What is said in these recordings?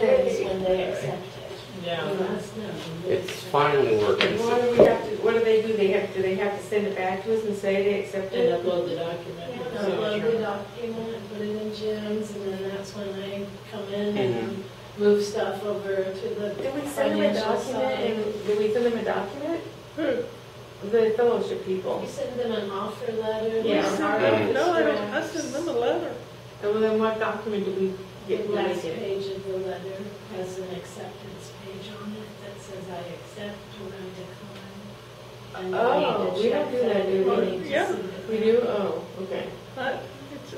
depends when they accept it. Yeah. It's finally working. What do we have to, what do? Do they have to send it back to us and say they accept And it? upload the document. Yeah, upload the document, put it in GEMS, and then that's when they come in and move stuff over to the Did we send them a financial document? side. And did we send them a document? The fellowship people. You send them an offer letter. Yeah. No, I sent them a letter. And then what document did we get? The last page of the letter has an acceptance page on it that says I accept or I decline. And Oh, we don't do that, do we? You need to Yeah. see it. We do? Oh, okay. It's a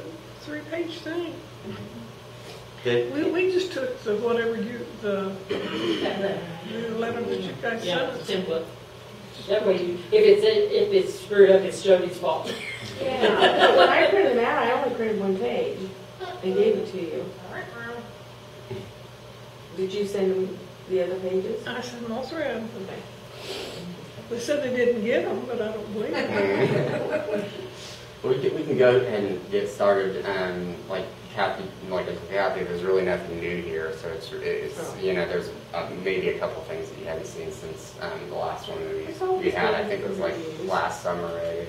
3-page thing. Did, We just took the whatever the That letter. letter that you guys Yeah, sent us. template. That way, if it's screwed up, it's Jody's fault. Yeah. When I printed them out, I only printed one page and gave it to you. Did you send them the other pages? I sent them all 3 of them. Okay. They said they didn't get them, but I don't believe it. we can go ahead and get started. Like Kathy, there's really nothing new here. So it's you know, there's maybe a couple things that you hadn't seen since the last one that we had. I think it was like last summer, right?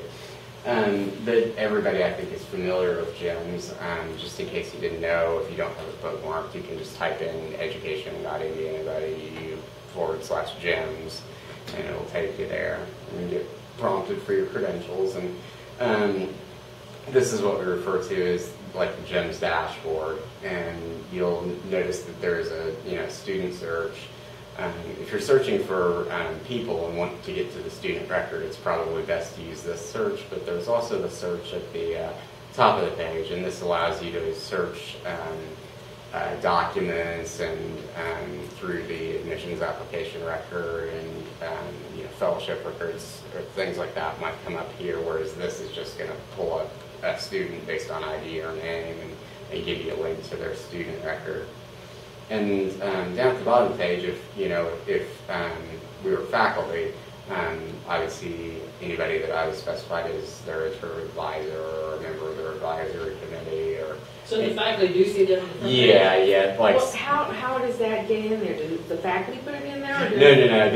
But everybody, I think, is familiar with GEMS. Just in case you didn't know, if you don't have it bookmarked, you can just type in education.indiana.edu/GEMS, and it will take you there. And you get prompted for your credentials. And this is what we refer to as like the GEMS dashboard. And you'll notice that there's a student search. If you're searching for people and want to get to the student record, it's probably best to use this search, but there's also the search at the top of the page, and this allows you to search documents and through the admissions application record and fellowship records or things like that might come up here, whereas this is just going to pull up a student based on ID or name and give you a link to their student record. And down at the bottom of the page, if we were faculty, I would see anybody that I was specified as their advisor or a member of their advisory committee. Or So the faculty do see them? Yeah. Like, Well, how does that get in there? Does the faculty put it in there? Or no.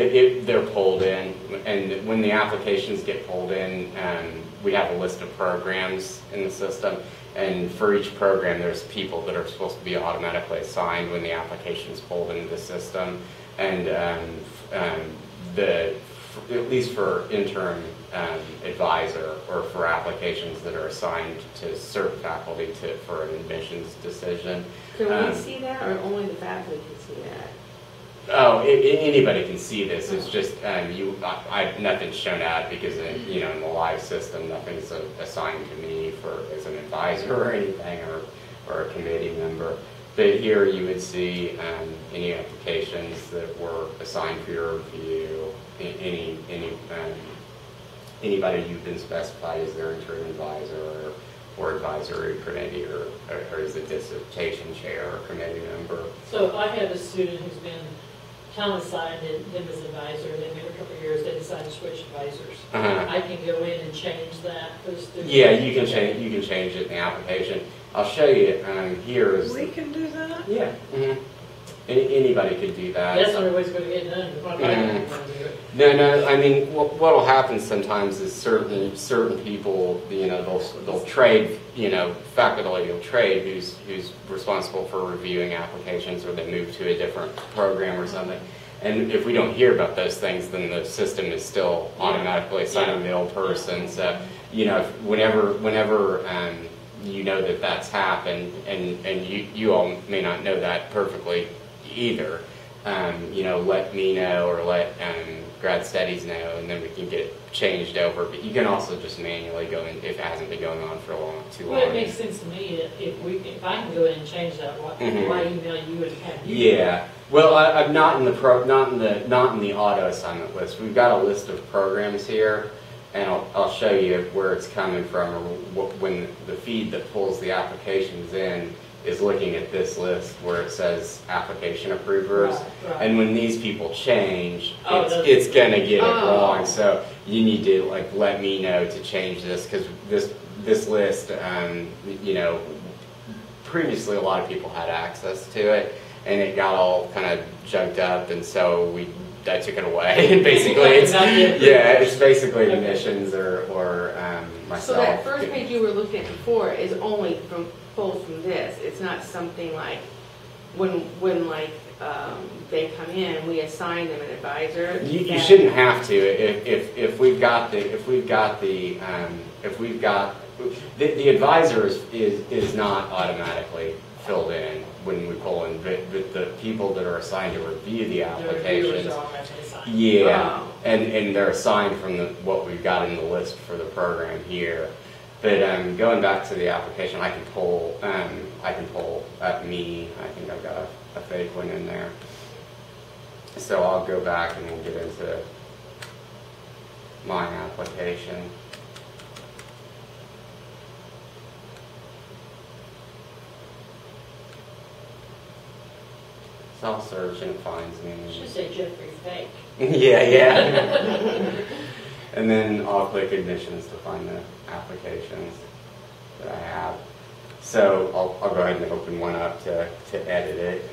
They're pulled in, and when the applications get pulled in, we have a list of programs in the system. And for each program, there's people that are supposed to be automatically assigned when the application is pulled into the system. And at least for interim advisor or for applications that are assigned to certain faculty for an admissions decision. Can we see that, or only the faculty can see that? Oh, anybody can see this. It's just nothing's shown out because in the live system, nothing's assigned to me as an advisor or anything, or a committee member. But here you would see any applications that were assigned for your review. Anybody you've been specified as their interim advisor or advisory committee or as a dissertation chair or committee member. So if I have a student who's been assigned him as advisor, then every couple of years they decide to switch advisors. I can go in and change that for the student. Yeah, you can change it in the application. I'll show you here. We can do that? Yeah. Anybody could do that. That's the only way it's going to get done. No. I mean, what will happen sometimes is certain people, they'll trade. Faculty will trade who's responsible for reviewing applications, or they move to a different program or something. And if we don't hear about those things, then the system is still automatically assigning the old person. So, whenever you know that that's happened, and you all may not know that perfectly either. Let me know or let grad studies know, and then we can get it changed over. But you can also just manually go in if it hasn't been going on for too long. Well, it makes sense to me if I can go in and change that. Why email you and have you? Yeah. Well, I'm not in the auto assignment list. We've got a list of programs here, and I'll show you where it's coming from, or when the feed that pulls the applications in is looking at this list where it says application approvers. Right. And when these people change, it's going to get it wrong. So you need to let me know to change this, because this list, previously a lot of people had access to it, and it got all kind of junked up, and so I took it away. And basically, it's basically admissions or myself. So that first page you were looking at before is only pulled from this. It's not something like when they come in, we assign them an advisor. You shouldn't have to. If we've got the advisor is not automatically filled in when we pull in, but the people that are assigned to review the applications, yeah, and they're assigned from what we've got in the list for the program here. But going back to the application, I can pull at me. I think I've got a fake one in there. So I'll go back and we'll get into my application. So I'll search and it finds me. Should say Jeffrey Fake. yeah. And then I'll click admissions to find the applications that I have. So I'll go ahead and open one up to edit it.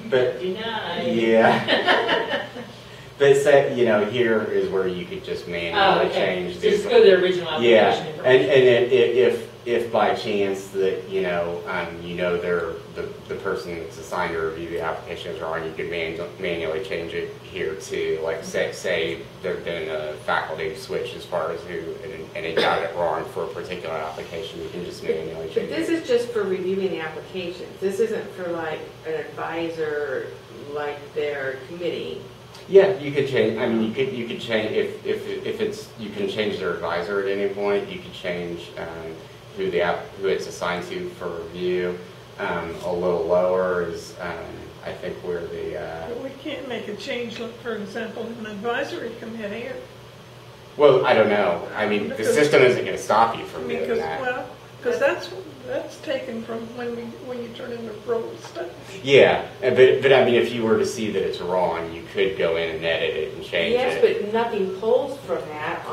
But Denied. yeah. But say, here is where you could just manually change this. Just go to the original application and information. if by chance that they're the person that's assigned to review the application is wrong, you could manually change it here too. Like say there'd been a faculty switch as far as who and it got it wrong for a particular application, you can just manually change it. But this is just for reviewing the applications. This isn't for like an advisor, like their committee. Yeah, you could change. I mean, you could change if it's you can change their advisor at any point. You could change who it's assigned to for review. A little lower is I think where the. But we can't make a change. Like, for example, in an advisory committee. Well, I don't know. I mean, the system isn't going to stop you from doing that. Well, because that's taken from when you turn in the roll stuff. Yeah, but I mean, if you were to see that it's wrong, you could go in and edit it and change Yes, it. but nothing pulls from that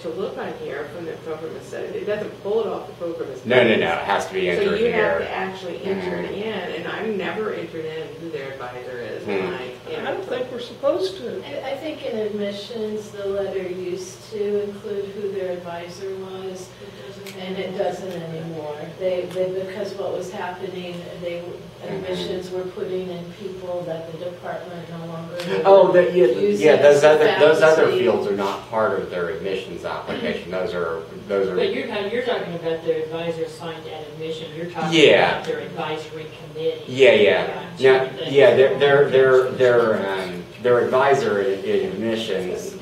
to look on here from the program study. It doesn't pull it off the program study. No, it has to be entered So you have here. to actually enter it in, and I've never entered in who their advisor is. I don't think we're supposed to. I think in admissions, the letter used to include who their advisor was, and it doesn't anymore. Because what was happening, admissions were putting in people that the department no longer. Those other fields are not part of their admissions application. Those are. But you're talking about their advisor assigned at admission. You're talking about their advisory committee. Their advisor in admissions.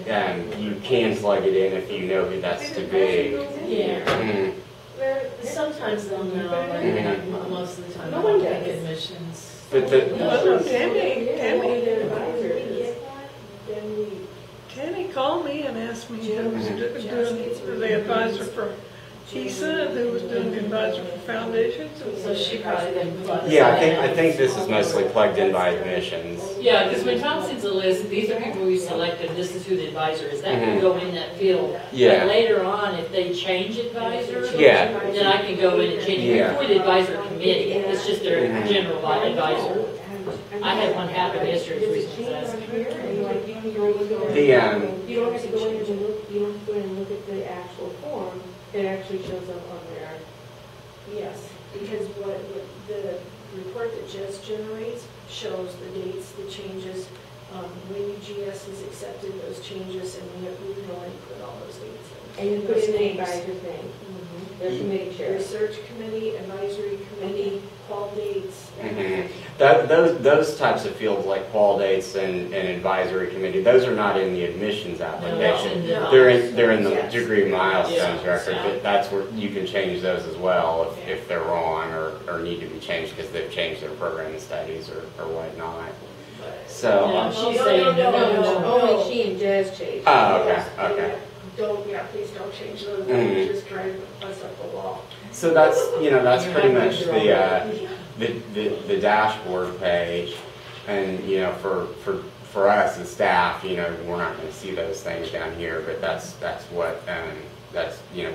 You can plug it in if you know who that's to be. Yeah. Sometimes they'll know, but most of the time. No one does. Admissions. But Tammy called me and asked me who was doing the advisor for TEIS, who was doing the advisor for foundations. So she probably didn't plug. Yeah, I think this is mostly plugged in by admissions. Yeah, because when Tom sends a list, these are people we selected, this is who the advisor is. That can go in that field. Yeah. But later on, if they change advisor, Yeah. then I can go in and change it. Yeah. Before the advisor committee, it's just their general advisor. I had one happen yesterday, as recently as last week. You don't have to go in and look. You don't have to go in and look at the actual form. It actually shows up on there. Yes, because what the report that Jess generates shows the dates, the changes, when UGS has accepted those changes, and we go and put all those dates in. And you put in the names. advisor's name. Their committee chair. Research committee, advisory committee, qual dates. Those types of fields like qual dates and advisory committee, those are not in the admissions application. No. They're in the Yes. degree milestones Yeah. record, but that's where you can change those as well if they're wrong or need to be changed because they've changed their program and studies or whatnot. So. No, she's saying no. Only she and Jez changed. Oh, okay. Please don't change those, just drive us up the wall. So that's pretty much the dashboard page, and for for us as staff, you know, we're not going to see those things down here, but that's what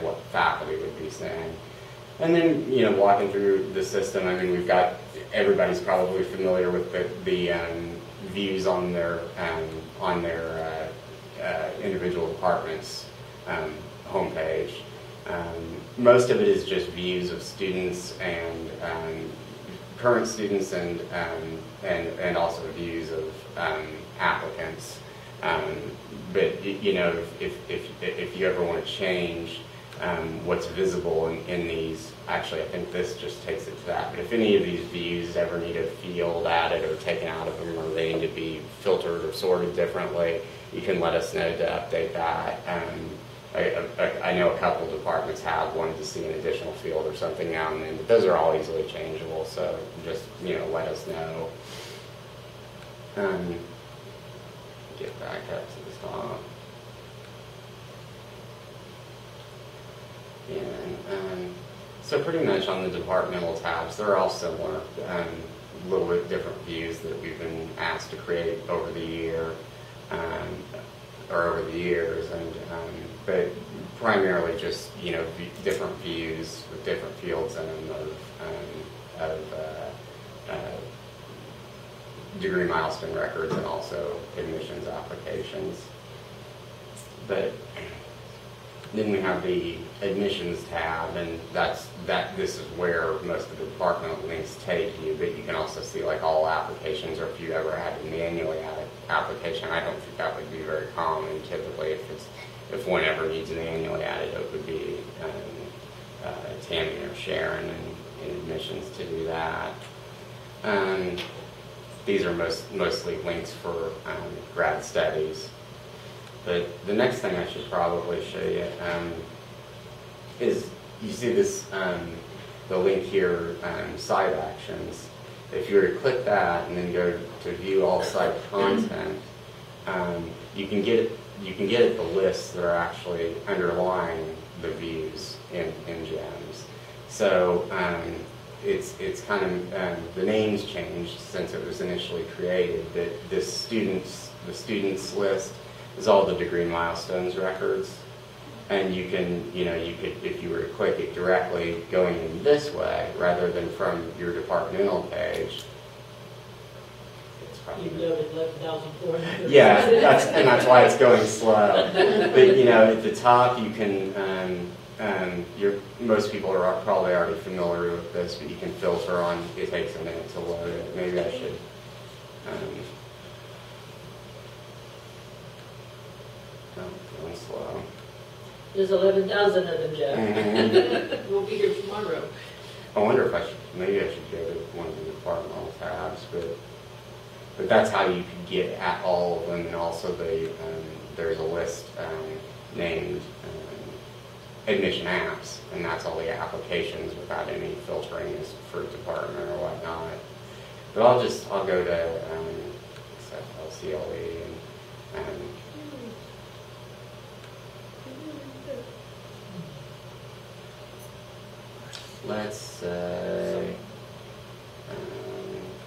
what faculty would be saying. And then, you know, walking through the system, I mean, we've got, everybody's probably familiar with the views on their individual departments homepage. Most of it is just views of students and current students and also views of applicants. But you know, if you ever want to change what's visible in these, actually I think this just takes it to that. But if any of these views ever need a field added or taken out of them, or they need to be filtered or sorted differently, you can let us know to update that. I know a couple of departments have wanted to see an additional field or something now and then, but those are all easily changeable, so just, you know, let us know. Get back up to the top. And so pretty much on the departmental tabs, they're all similar, a little bit different views that we've been asked to create over the year, or over the years, and but primarily just, you know, different views with different fields in them of degree milestone records and also admissions applications. But then we have the admissions tab, and this is where most of the departmental links take you, but you can also see like all applications, or if you ever had a manually added application. I don't think that would be very common. Typically, if one ever needs an manually added, it would be Tammy or Sharon in admissions to do that. These are mostly links for grad studies. But the next thing I should probably show you is, you see this, the link here, site actions. If you were to click that and then go to view all site content, you can get at the lists that are actually underlying the views in GEMS. So it's kind of, the name's changed since it was initially created, but the students list is all the degree milestones records. And you can, you know, you could, if you were to click it directly going in this way, rather than from your departmental page. You've loaded 11,400. Yeah, that's why it's going slow. But, you know, at the top you can, most people are probably already familiar with this, but you can filter on, it takes a minute to load it. Maybe I should, going slow. There's 11,000 of them, Jeff. Mm-hmm. We'll be here tomorrow. I wonder if maybe I should go to one of the departmental tabs, but that's how you can get at all of them, and also there's a list named admission apps, and that's all the applications without any filtering for department or whatnot. But I'll go to LCLE and let's say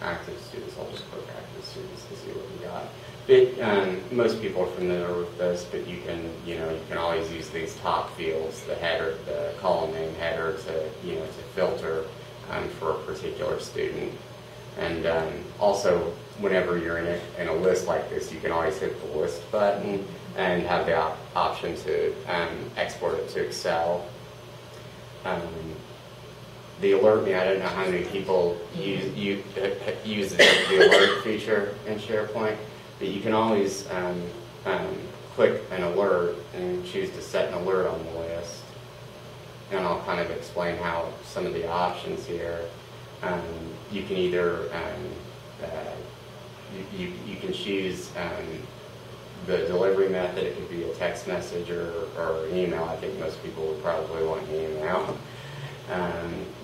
active students. I'll just click active students to see what we got. But most people are familiar with this, but you can always use these top fields, the header, the column name header, to filter for a particular student. And also, whenever you're in a list like this, you can always hit the list button and have the option to export it to Excel. The alert me, I don't know how many people use the alert feature in SharePoint, but you can always click an alert and choose to set an alert on the list. And I'll kind of explain how some of the options here. You can either you can choose the delivery method. It could be a text message or an email. I think most people would probably want an email.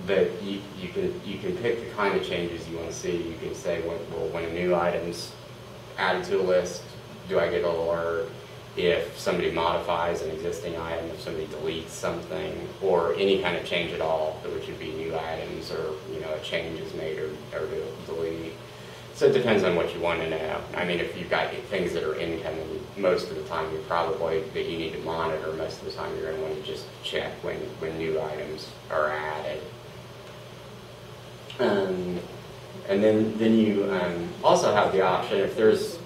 But you can pick the kind of changes you want to see. You can say, when a new item's added to a list, do I get an alert? If somebody modifies an existing item, if somebody deletes something, or any kind of change at all, which would be new items, or a change is made or delete. So it depends on what you want to know. I mean, if you've got things that are incoming, most of the time that you need to monitor, most of the time you're going to want to just check when new items are added. And then you also have the option if there's.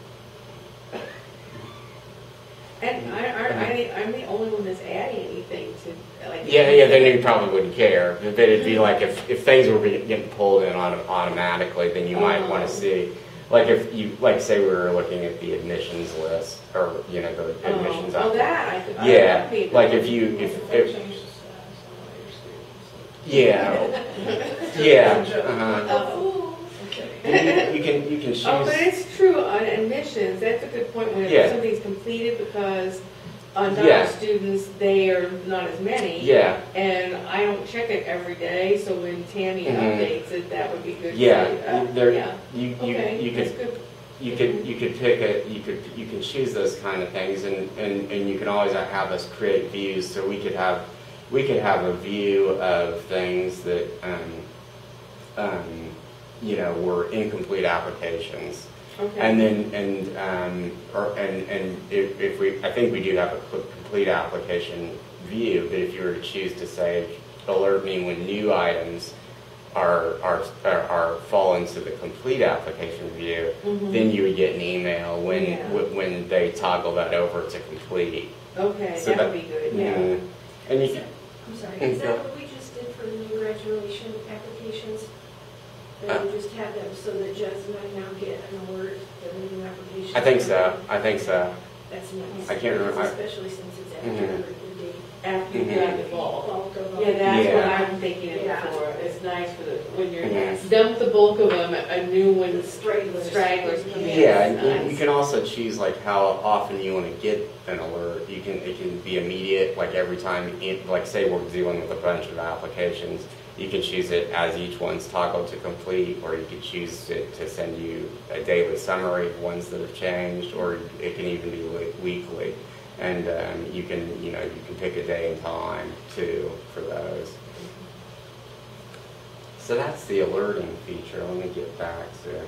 And I'm the only one that's adding anything to, like. Yeah, then you probably wouldn't care. But then it'd be like if things were getting pulled in automatically, then you might want to see. Like if you, like say we were looking at the admissions list, or, the admissions. That I yeah, like if yeah, you can choose. Oh, but it's true on admissions. That's a good point when something's completed, because on non students they are not as many. Yeah. And I don't check it every day, so when Tammy updates it, that would be good. Yeah. You could pick it. You could choose those kind of things, and you can always have us create views, so we could have a view of things that were incomplete applications. Okay. And I think we do have a complete application view, but if you were to choose to say, alert me when new items are fall into the complete application view, then you would get an email when they toggle that over to complete. Okay, so that would be good. Yeah. And you I'm sorry, is that what we just did for the new graduation applications? That we just had them so that Jess might now get an alert for the new application? I think so. That's nice. I can't remember. Especially since it's after the date. After you got the bulk. Bulk of Yeah, that's what Yeah. I'm thinking of Yeah. before. It's nice for when you're Mhm. done with the bulk of them, a new one, Stragglers. stragglers come in. Yeah, It's and nice. you can also choose like how often you want to get an alert. It can be immediate, like every time. Like say we're dealing with a bunch of applications, you can choose it as each one's toggled to complete, or you could choose it to send you a daily summary of ones that have changed, or it can even be weekly. And you can pick a day and time too for those. So that's the alerting feature. Let me get back to.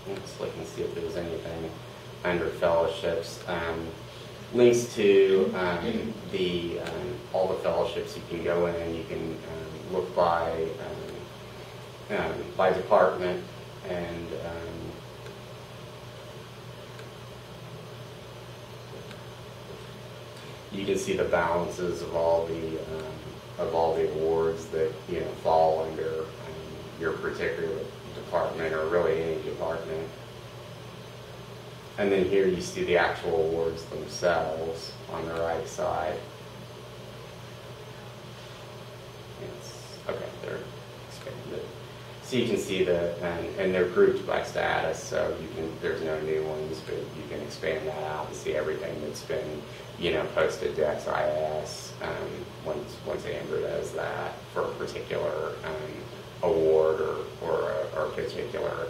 Let's look and see if there was anything under fellowships. Links to all the fellowships. You can go in and you can look by department, and you can see the balances of all the awards that fall under your particular department, or really any department. And then here you see the actual awards themselves on the right side. Okay, they're expanded. So you can see and they're grouped by status, so there's no new ones, but you can expand that out and see everything that's been, posted to XIS once Amber does that for a particular award or a particular.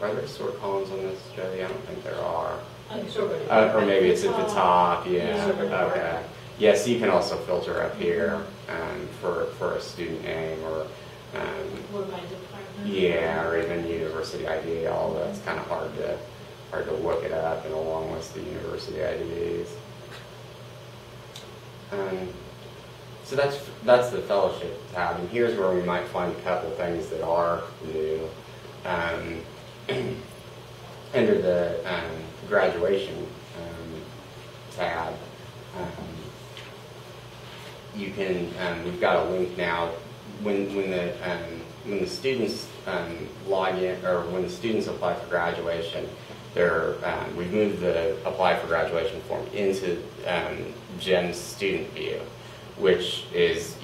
Are there sort columns on this, Jody? I don't think there are. Or maybe it's at the top. Yeah. Okay. Yes, you can also filter up here for a student name or. Or by department. Yeah, or even university ID. All that's kind of hard to look it up in a long list of university IDs. So that's the fellowship tab, and here's where we might find a couple things that are new. Under the graduation tab, you can. We've got a link now when the students log in, or when the students apply for graduation. We've moved the apply for graduation form into GEMS student view, which is,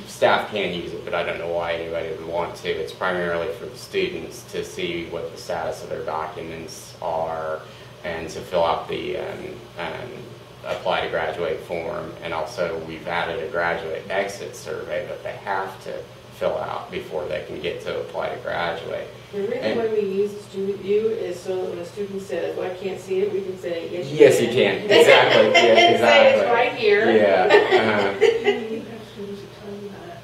staff can use it, but I don't know why anybody would want to. It's primarily for the students to see what the status of their documents are, and to fill out the apply to graduate form. And also we've added a graduate exit survey that they have to fill out before they can get to apply to graduate. The reason why we use the student view is so that when a student says, well, I can't see it, we can say, yes, you can. Exactly. Yeah, exactly. Say it's right here. Yeah. You have students who tell you that.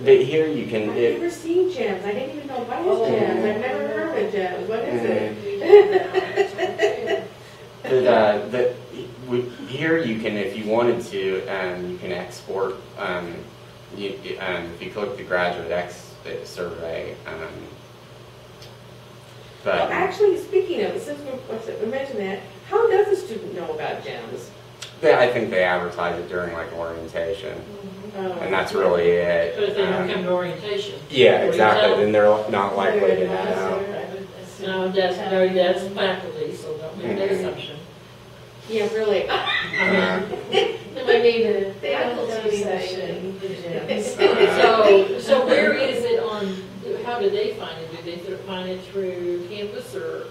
but here you can. I've never seen GEMS. I didn't even know what is GEMS. I've never heard of GEMS. What is it? Here you can, if you wanted to, you can export. If you click the graduate exit survey. Well, actually, speaking of, since we mentioned that, how does a student know about GEMS? I think they advertise it during like orientation, and that's really it. But if they don't come to orientation. Yeah, exactly. Then they're not likely to know. No, that's faculty, so don't make that assumption. Yeah, really. I mean, they might need a Faculty session. So where is it on, how do they find it? Do they find it through campus or?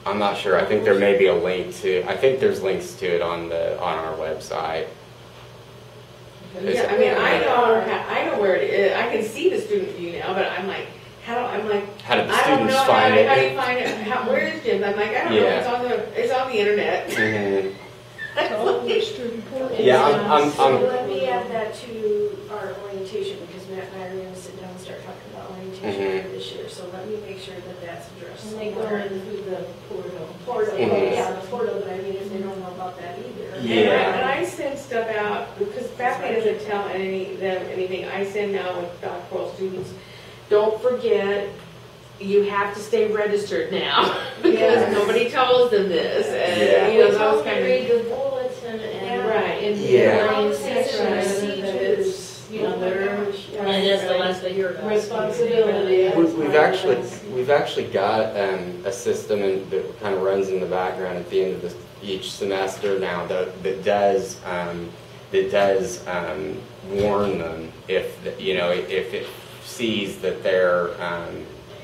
I'm not sure. I think there may be a link to. I think there's links to it on our website. Yeah, I mean, I know where it is. I can see the student view now, but I'm like, how do the students find it? How do you find it? Where is GEMS? I'm like, I don't know. It's on the internet. Mm-hmm. Student portal. Yeah, So let me add that to our orientation, because Matt and I are going to sit down and start talking about orientation for this year. So let me make sure that that's addressed. And they go in through the portal. Yeah, the portal, but I mean, if they don't know about that either. Yeah. And I send stuff out, because faculty doesn't tell them anything. I send out with doctoral students, don't forget, you have to stay registered now, because nobody tells them this. And, you know, those kind of. Read the bulletin and. Right. And you know, their. And that's the last they hear about. Responsibility. We've actually got a system that kind of runs in the background at the end of each semester now that does warn them if it sees that they're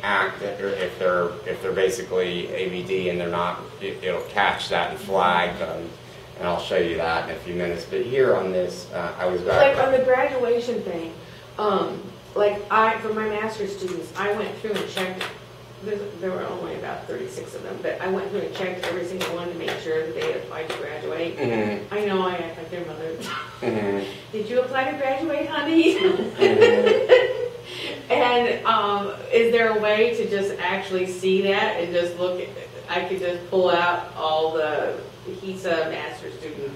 if they're basically ABD and they're not, it'll catch that and flag them. And I'll show you that in a few minutes. But here on this, I was back. Like on the graduation thing, for my master's students, I went through and checked. There were only about 36 of them, but I went through and checked every single one to make sure that they had applied to graduate. Mm-hmm. I know I act like their mother. Mm-hmm. Did you apply to graduate, honey? Mm-hmm. And is there a way to just actually see that and just look at, I could just pull out all the HESA master student?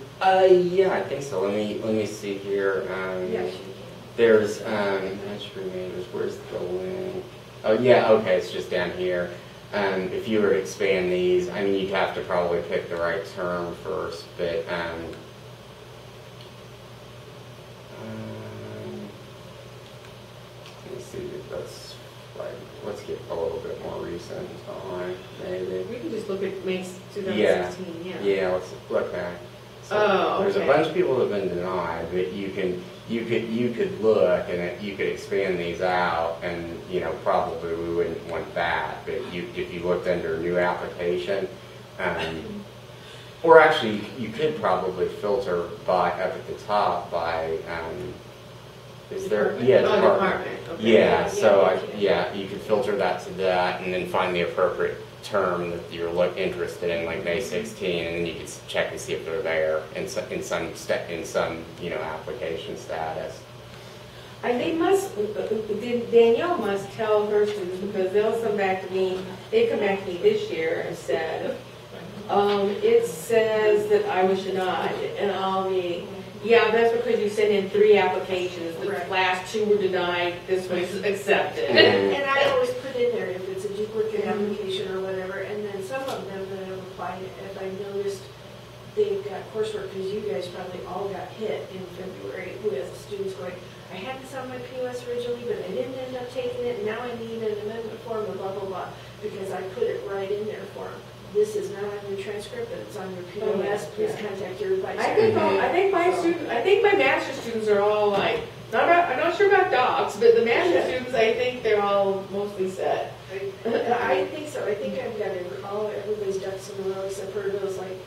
Yeah, I think so. Let me see here. There's where's the link? Oh yeah, okay, it's just down here. If you were to expand these, I mean, you'd have to probably pick the right term first, but let me see. Let's get a little bit more recent on maybe. We can just look at May 2016. Yeah. Let's look back. So there's a bunch of people that have been denied, but you could look and you could expand these out, and probably we wouldn't want that. But if you looked under new application, or actually you could probably filter by up at the top by. Is there? Yeah, department. Okay. Yeah, so you could filter that to that, and then find the appropriate term that you're interested in, like May 16, and then you could check and see if they're there in some application status. And Danielle must tell her students, because they'll come back to me. They come back to me this year and said, it says that I was denied, and I'll be. Yeah, that's because you sent in 3 applications. The last 2 were denied. This was accepted. Mm-hmm. And I always put in there if it's a duplicate application or whatever. And then some of them that have applied, if I noticed they've got coursework, because you guys probably all got hit in February with students going, I had this on my POS originally, but I didn't end up taking it. And now I need an amendment form or blah, blah, blah, because I put it right in there for them. This is not on your transcript, but it's on your POS. Please contact your advisor. I think my master's students are all like, I'm not sure about docs, but the master's students, I think they're all mostly set. I think so. I think I've got it all, everybody's ducks in a row except for those, like,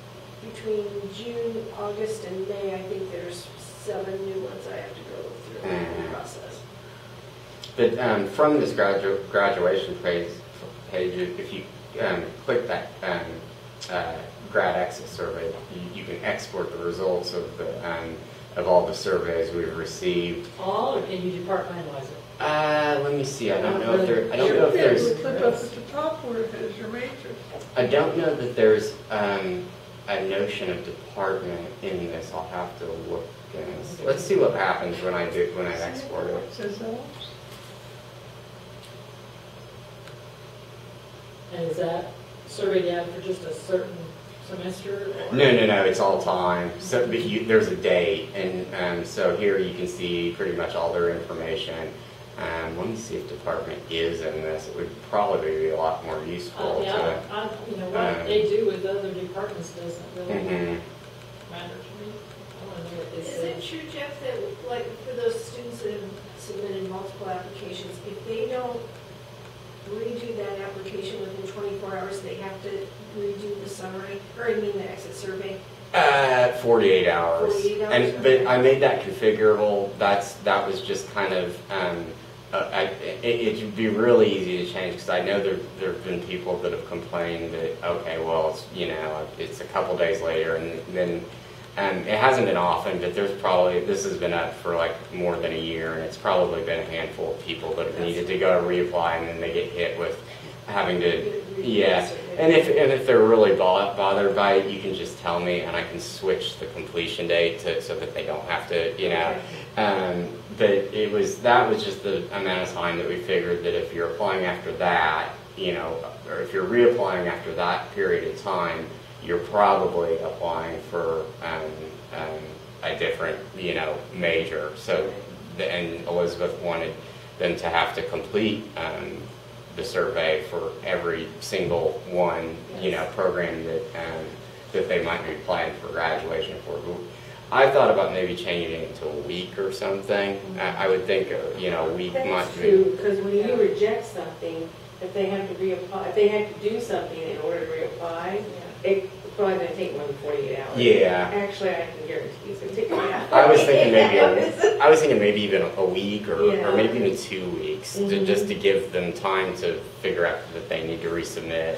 between June, August, and May. I think there's 7 new ones I have to go through the process. But from this graduation page, if you click that grad exit survey, you can export the results of of all the surveys we've received. All, or can you departmentalize it? Let me see. I don't know if there's. Clip up at the top where it has your major. I don't know that there's a notion of department in this. I'll have to look. Let's see what happens when I export it. It says elves. And is that survey data for just a certain semester? Or? No. It's all time. So but there's a date, and so here you can see pretty much all their information. Let me see if department is in this. It would probably be a lot more useful. You know, what they do with other departments doesn't really matter to me. I want to know what they Is say. it true, Jeff, that like for those students that have submitted multiple applications, if they don't redo that application within 24 hours, they have to redo the summary, or I mean the exit survey? 48 hours. 48 hours, And okay. but I made that configurable. That was just kind of it'd be really easy to change because I know there've been people that have complained that okay, well it's a couple days later, and then it hasn't been often, but this has been up for like more than a year, and it's probably been a handful of people that have needed to go reapply, and then they get hit with having to and if they're really bothered by it, you can just tell me, and I can switch the completion date so that they don't have to but that was just the amount of time that we figured that if you're applying after that, or if you're reapplying after that period of time, you're probably applying for a different major. So and Elizabeth wanted them to have to complete the survey for every single one, program that they might be applying for graduation for. I thought about maybe changing it to a week or something. I would think, a week might That's be. true, because when you reject something, if they have to reapply, if they have to do something in order to reapply, it's probably going to take more than 48 hours. Yeah. Actually, I can guarantee it's going to take more than I was thinking 48 maybe even a week or maybe even 2 weeks just to give them time to figure out that they need to resubmit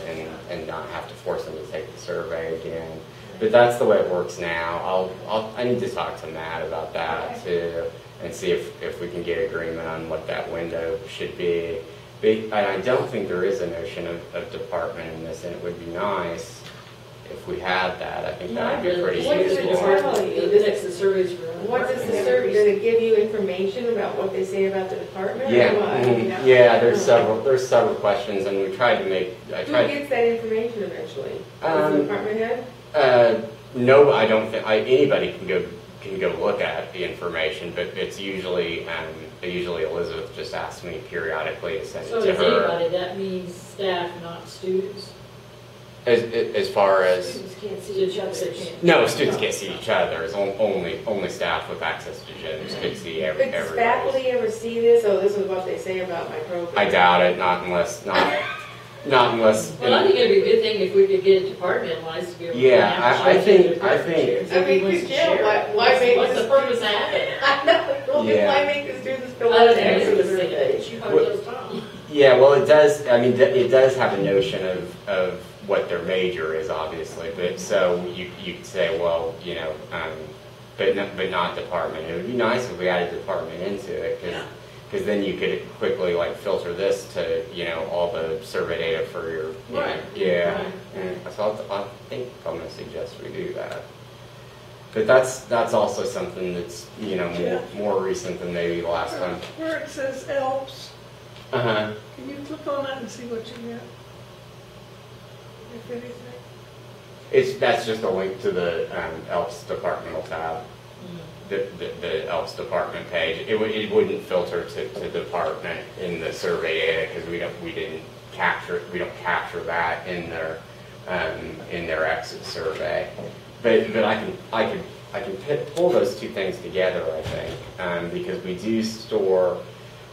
and not have to force them to take the survey again. But that's the way it works now. I need to talk to Matt about that too and see if we can get agreement on what that window should be. But I don't think there is a notion of department in this, and it would be nice if we had that. I think that would be pretty What does it useful. tell you? The next surveys for. What does the survey, does it give you information about what they say about the department? Yeah, Or what? there's several questions, and we tried to make. Who gets that information eventually? Does the department head? No, I don't think anybody can go look at the information, but it's usually Elizabeth just asks me periodically to send So it to is her. anybody, that means staff, not students? As far as Students can't see each other. no, students can't see each other. It's only staff with access to gyms could see But everybody. does faculty ever see this? Oh, this is what they say about my program. I doubt it. Not unless. Well, I think it'd be a good thing if we could get it departmentalized to be able to. Yeah, I think. I mean, Wants to yeah, share. why make What's this- the purpose of having it? I know, well, Yeah. why make the students fill Other out than an extra everything survey? that you heard those times. Yeah, well, it does. I mean, it does have a notion of what their major is, obviously. But so you could say, well, but not department. It would be nice if we added department into it because then you could quickly filter this to all the survey data for your Right. Yeah. Right. And so I think I'm going to suggest we do that. But that's also something that's more recent than maybe the last time. Where it says elves, Uh-huh. can you click on that and see what you get? If anything. That's just a link to the ELPS departmental tab, the ELPS department page. It wouldn't filter to department in the survey data because we don't capture that in their exit survey. But I can pull those two things together, I think, because we do store.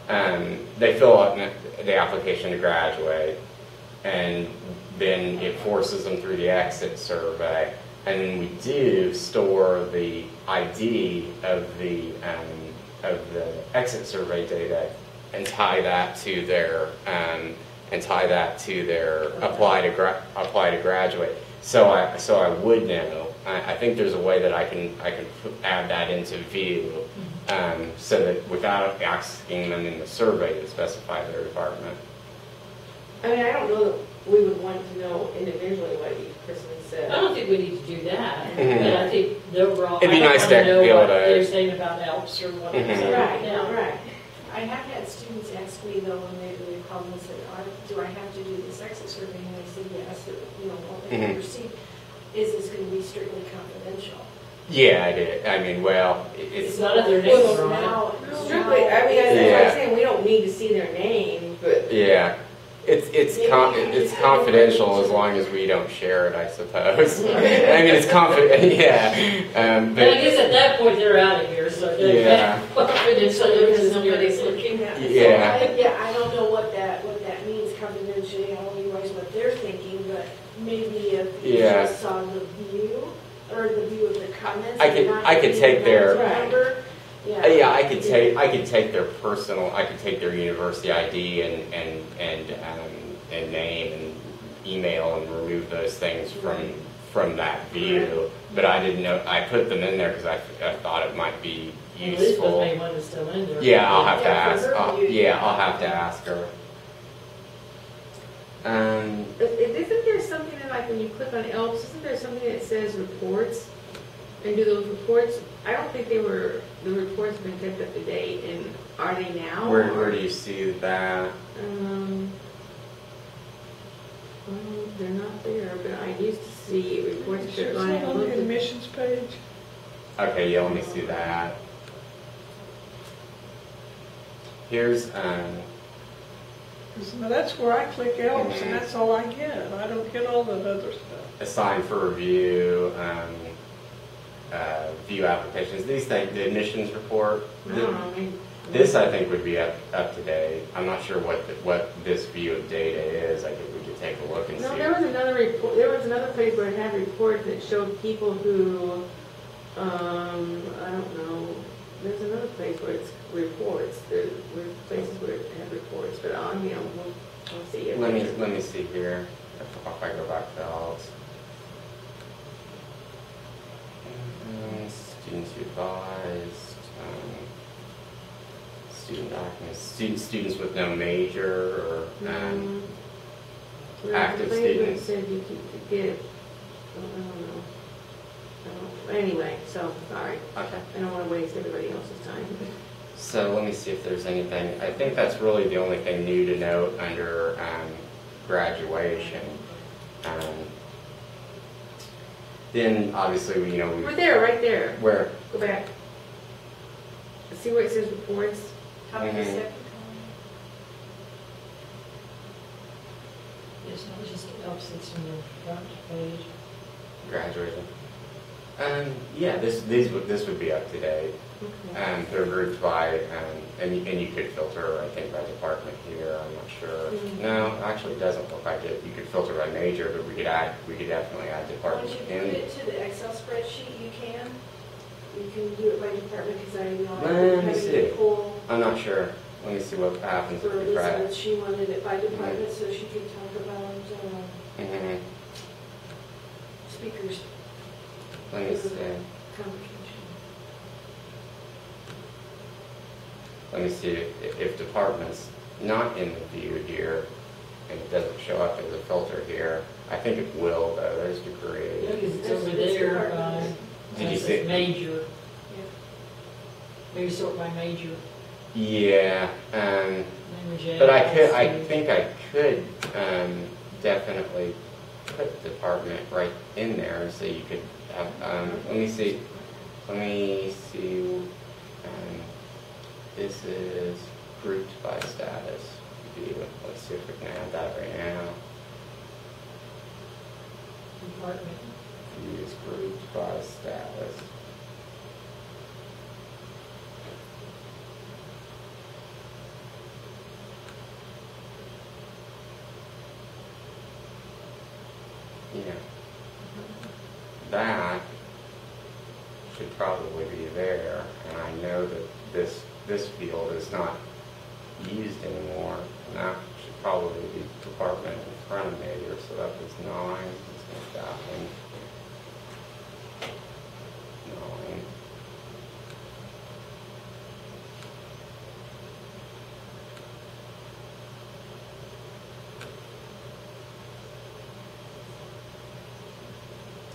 They fill out the application to graduate, and then it forces them through the exit survey, and then we do store the ID of the exit survey data and tie that to their apply to graduate. So I would know I think there's a way that I can add that into view, so that without asking them in the survey to specify their department. I mean, I don't know that we would want to know individually what each person said. I don't think we need to do that, Mhm. but I think the overall, It'd be I don't nice want to to know be able what to- they're saying about Alps or what they're Mhm. saying Right, now. right. I have had students ask me though, when they called and said, do I have to do this exit survey? And I said, yes, what they Mhm. receive, is this going to be strictly confidential? Yeah, I did. I mean, well, It's it's not if their names Well, are on it. now- Strictly, I mean, that's what Yeah. I'm saying, we don't need to see their name, but. yeah. It's confidential as long as we don't share it, I suppose. I mean, it's confident, yeah. But I guess at that point, they're out of here, so it doesn't Yeah. matter. Confidential because somebody's looking. Yeah. I don't know what that means confidentiality wise, what they're thinking, but maybe if you Yeah. just saw the view, or the view of the comments. I could- not I could the take their- number. Yeah, I could take their personal, I could take their university ID and name and email and remove those things from that view. But I didn't know, I put them in there because I thought it might be Elizabeth useful. may want to still in there. Yeah, I'll have to Yeah, for ask. her I'll view. have to ask her. Isn't there something that, like, when you click on ELPS, isn't there something that says reports? And do those reports, I don't think the reports have been kept up to date, and are they now? Where do you see that? Well, they're not there, but I used to see reports that Sure, are it's going not on the to admissions page. Okay, yeah, let me see that. Here's Now, that's where I click ELPS, and that's all I get. I don't get all that other stuff. assigned for review, view applications. These things, the admissions report. I don't know, maybe. This I think would be up to date. I'm not sure what this view of data is. I think we could take a look and No, see. there was another report, there was another place where it had reports that showed people who, I don't know, there's another place where it's reports, there were places where it had reports, but we'll see. Let me see here. If I go back to Alex. Students who advised, student documents, students with no major or active students. Said you could get, I don't know. Anyway, so, sorry. Okay. I don't want to waste everybody else's time. So let me see if there's anything. I think that's really the only thing new to note under graduation. Then obviously we We're there, right there. where Go back. See where it says reports? Top of the Mhm. second column. Yes, that was just helps it's in the front page. graduation. Yeah, this would be up to date. Okay. They're grouped by and you could filter, I think, by department here. I'm not sure. Mhm. No, actually, it doesn't look like it. You could filter by major, but we could definitely add Once department you put in. it to the Excel spreadsheet, you can do it by department, because I know Let I'm me having see. to pull I'm not sure. Let me see what happens for if we try it. Elizabeth, she wanted it by department, so she could talk about Mhm. speakers Let me see. convocation. Let me see if department's not in the view here, and it doesn't show up as a filter here. I think it will though. There's degree. Look, it's That's- over that's there. department. Did you it says see- Major. Yeah. Maybe sort by major. Yeah. Language ed, But I students. think I could definitely put department right in there so you could have, let me see, this is grouped by status view. Let's see if we can add that right now. Department. View is grouped by status. Yeah. That should probably be there, and I know that this field is not used anymore, and that should probably be department in front of major, so that was 9, let's make that one.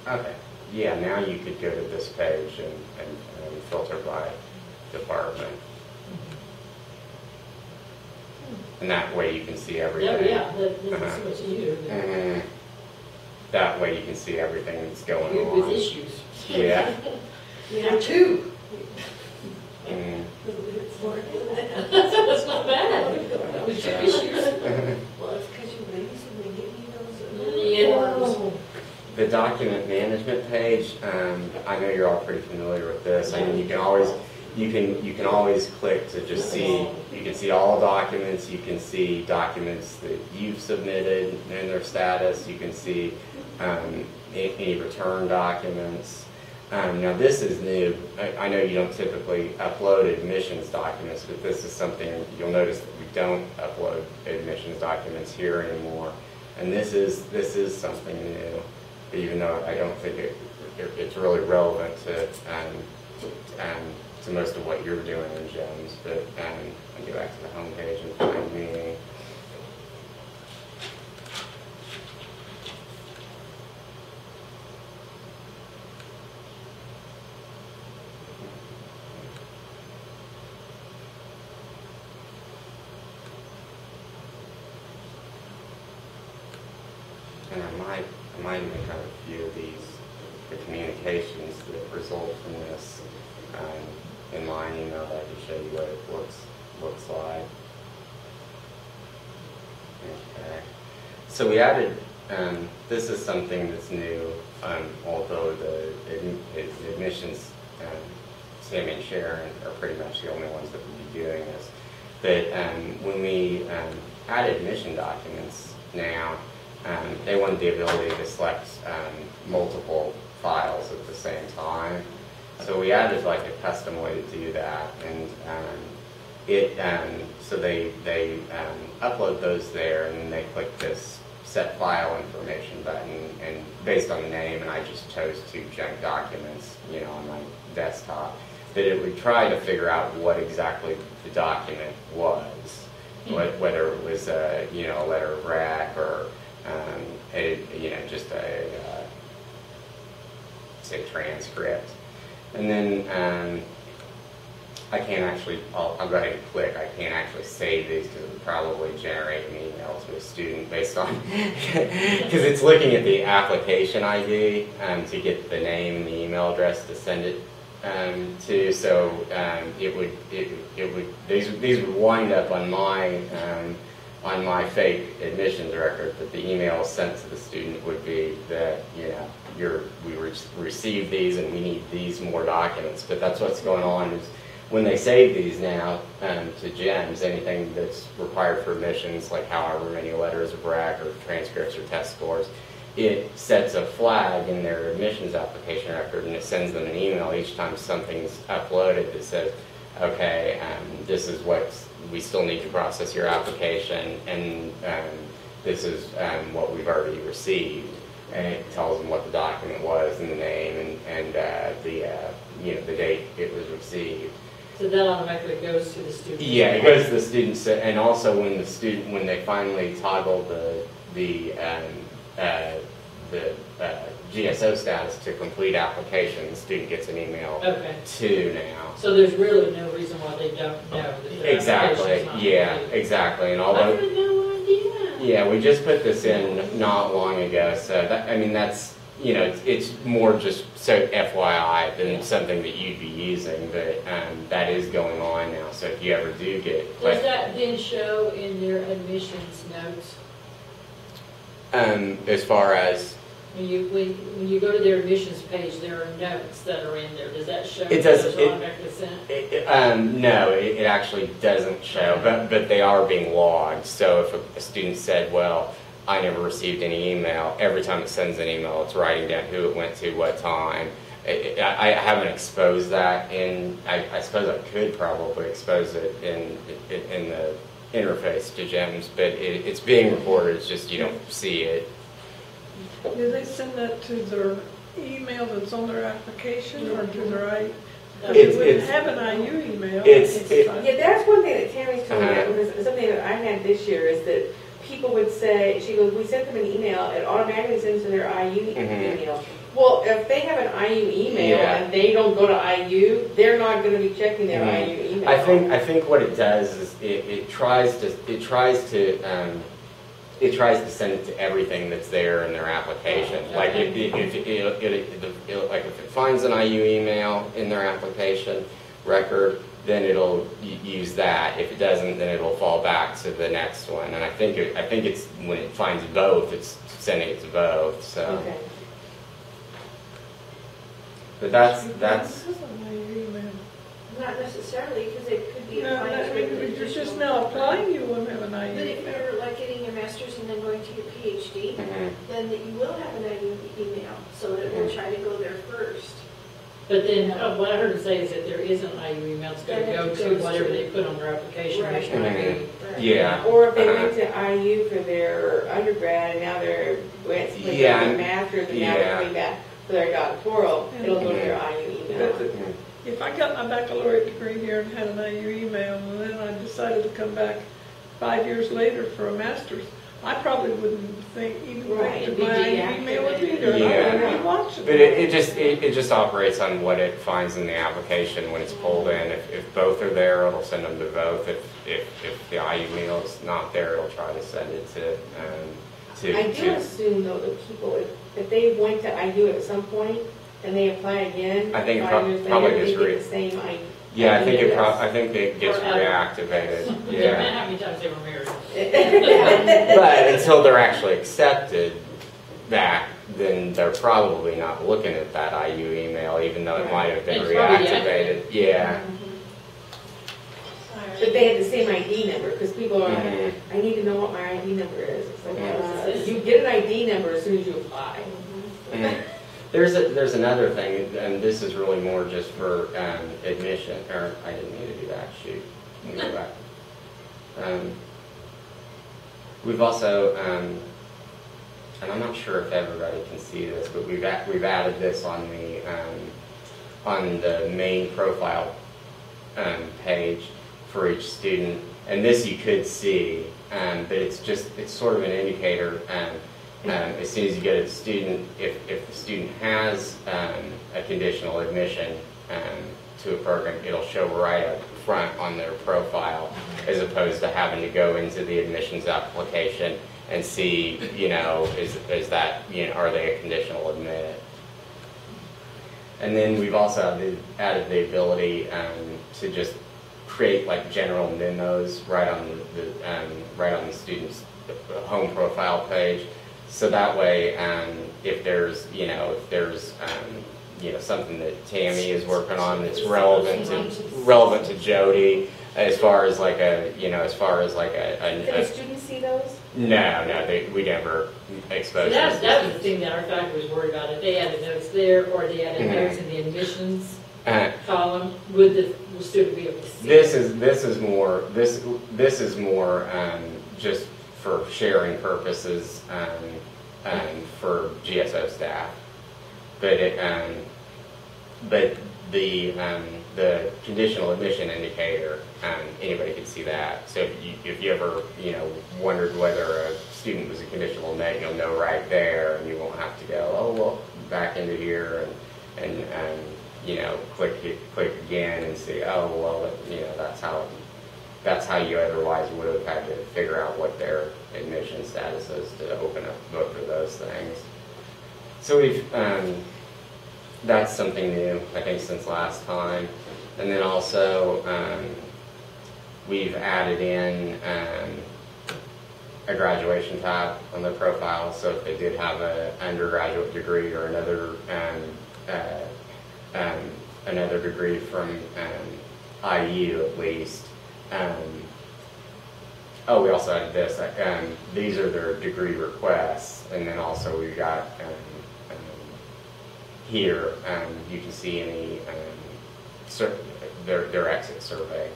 9. Okay, yeah, now you could go to this page and filter by department. And that way you can see everything. Yeah, that doesn't so much you. That way you can see everything that's going You're on. with issues. Yeah. Yeah, two. Mm. That's not bad. With two issues. Well, it's because you're ladies and they get you those. Yeah. The document management page, I know you're all pretty familiar with this. I mean, you can always click to just see. You can see all documents. You can see documents that you've submitted and their status. You can see any return documents. Now this is new. I know you don't typically upload admissions documents, but this is something you'll notice that we don't upload admissions documents here anymore. And this is something new, even though I don't think it's really relevant to most of what you're doing in GEMS. But I'll go back to the home page and find me. And I might even have a few of these, the communications that result from this in my email that I can show you what it looks like. Okay. So we added, this is something that's new, although the admissions, Sammy and Sharon are pretty much the only ones that will be doing this. But when we add admission documents now, they wanted the ability to select multiple files at the same time. So we added like a custom way to do that, and so they upload those there, and then they click this set file information button, and based on the name, and I just chose 2 junk documents, on my desktop, that it would try to figure out what exactly the document was, whether it was a letter of rec or just a say transcript. And then I can't actually, I'll go ahead and click, I can't actually save these because it would probably generate an email to a student based on, because it's looking at the application ID to get the name and the email address to send it to, so these would wind up on my fake admissions record, but the email sent to the student would be that, we received these and we need these more documents. But that's what's going on is when they save these now to GEMS, anything that's required for admissions, like however many letters of rec or transcripts or test scores, it sets a flag in their admissions application record, and it sends them an email each time something's uploaded that says, okay, this is what we still need to process your application, and this is what we've already received. And it tells them what the document was and the name and the date it was received. So that automatically goes to the student. Yeah, it goes to the student, and also when they finally toggle the GSO status to complete application, the student gets an email too now. So there's really no reason why they don't know that their Exactly. Yeah, completed. exactly. And I although had no idea. yeah, we just put this in not long ago, so that's it's more just so FYI than something that you'd be using, but that is going on now. So if you ever do get, Does that then show in their admissions notes? As far as When you go to their admissions page, there are notes that are in there. Does that show? It does. Those are automatically sent? No, it actually doesn't show, but they are being logged. So if a student said, well, I never received any email, every time it sends an email, it's writing down who it went to, what time. I haven't exposed that, and I suppose I could probably expose it in the interface to GEMS, but it's being recorded. It's just you don't see it. Do they send that to their email that's on their application or to their I? It's- They wouldn't it's- have an IU email. it's- Yeah, that's one thing that Tammy's told me, because something that I had this year is that people would say, she goes, we sent them an email, it automatically sends to their IU email. Well, if they have an IU email Yeah. and they don't go to IU, they're not gonna be checking their IU email. I think what it does is it tries to send it to everything that's there in their application. Like if it finds an IU email in their application record, then it'll use that. If it doesn't, then it'll fall back to the next one. And I think it's when it finds both, it's sending it to both. So, Okay. but that's This is an IU email. Not necessarily, because it could be No, applied that, to if you're just now applying, you wouldn't have an IU But if email. you're like getting your master's and then going to your PhD, then that you will have an IU email, so that it will try to go there first. But then, what I heard him say is that there is an IU email, it's going to go to whatever they put on their application, which might be. yeah. Or if they went to IU for their undergrad and now they're, went to Yeah, their master's and now yeah. they're coming back for their doctoral, it'll go to their IU email. If I got my baccalaureate degree here and had an IU email, and then I decided to come back 5 years later for a master's, I probably wouldn't think even Right, think it'd be that my IU email would be there. Yeah. I wouldn't be watching. But it just operates on what it finds in the application when it's pulled in. If both are there, it'll send them to both. If the IU email is not there, it'll try to send it to. I do assume though that people, if they went to IU at some point and they apply again, I think it 5 years probably later, gets they get the same IU. Yeah, I think IU. it gets reactivated. Yeah. Yeah. How many times they were married? But until they're actually accepted back, then they're probably not looking at that IU email, even though it might have been It's probably reactivated. Yeah. But they had the same ID number, because people are like, Mhm. I need to know what my ID number is. It's like, Mhm. you get an ID number as soon as you apply. Mhm. There's another thing, and this is really more just for admission, or I didn't mean to do that, shoot. Let me go back. We've also, and I'm not sure if everybody can see this, but we've added this on the main profile page for each student, and this you could see, but it's sort of an indicator. As soon as you go to the student, if the student has a conditional admission to a program, it'll show right up front on their profile, as opposed to having to go into the admissions application and see, is that, are they a conditional admit? And then we've also added the ability to just create like general memos right on the student's home profile page. So that way, if there's something that Tammy is working on that's relevant to Jody, as far as like Can the students see those? we never expose So those. that was the thing that our faculty was worried about. If they added notes there, or they added notes in the admissions column, would the student be able to see? This is more just for sharing purposes for GSO staff, but the conditional admission indicator, anybody can see that. So if you ever wondered whether a student was a conditional admit, you'll know right there, and you won't have to go back into here and click again and see that's how you otherwise would have had to figure out what their admission status is to open up both of those things. So that's something new, I think, since last time. And then also, we've added in a graduation tab on their profile. So if they did have an undergraduate degree or another degree from IU at least. We also added this. These are their degree requests, and then also we've got here you can see any their exit survey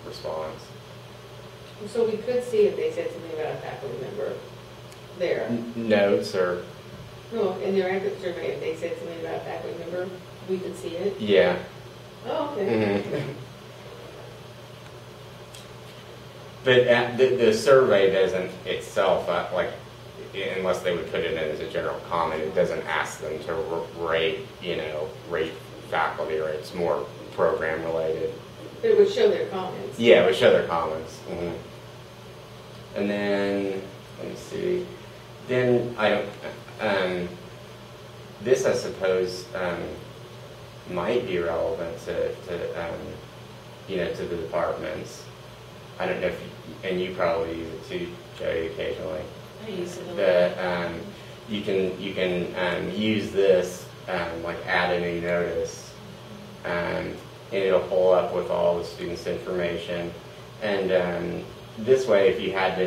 response. So we could see if they said something about a faculty member there. Notes or No, in their active survey, if they said something about faculty member, we could see it. Yeah. Oh, okay. Mhm. But the survey doesn't itself, like, unless they would put it in as a general comment, it doesn't ask them to rate, rate faculty, or it's more program related. But it would show their comments. Yeah, it would show their comments. And then, let me see. Then this I suppose might be relevant to to the departments. I don't know if, and you probably use it too, Jody, occasionally. I use it a lot. That you can use this, like add a new notice, and it'll pull up with all the students' information. And this way, if you had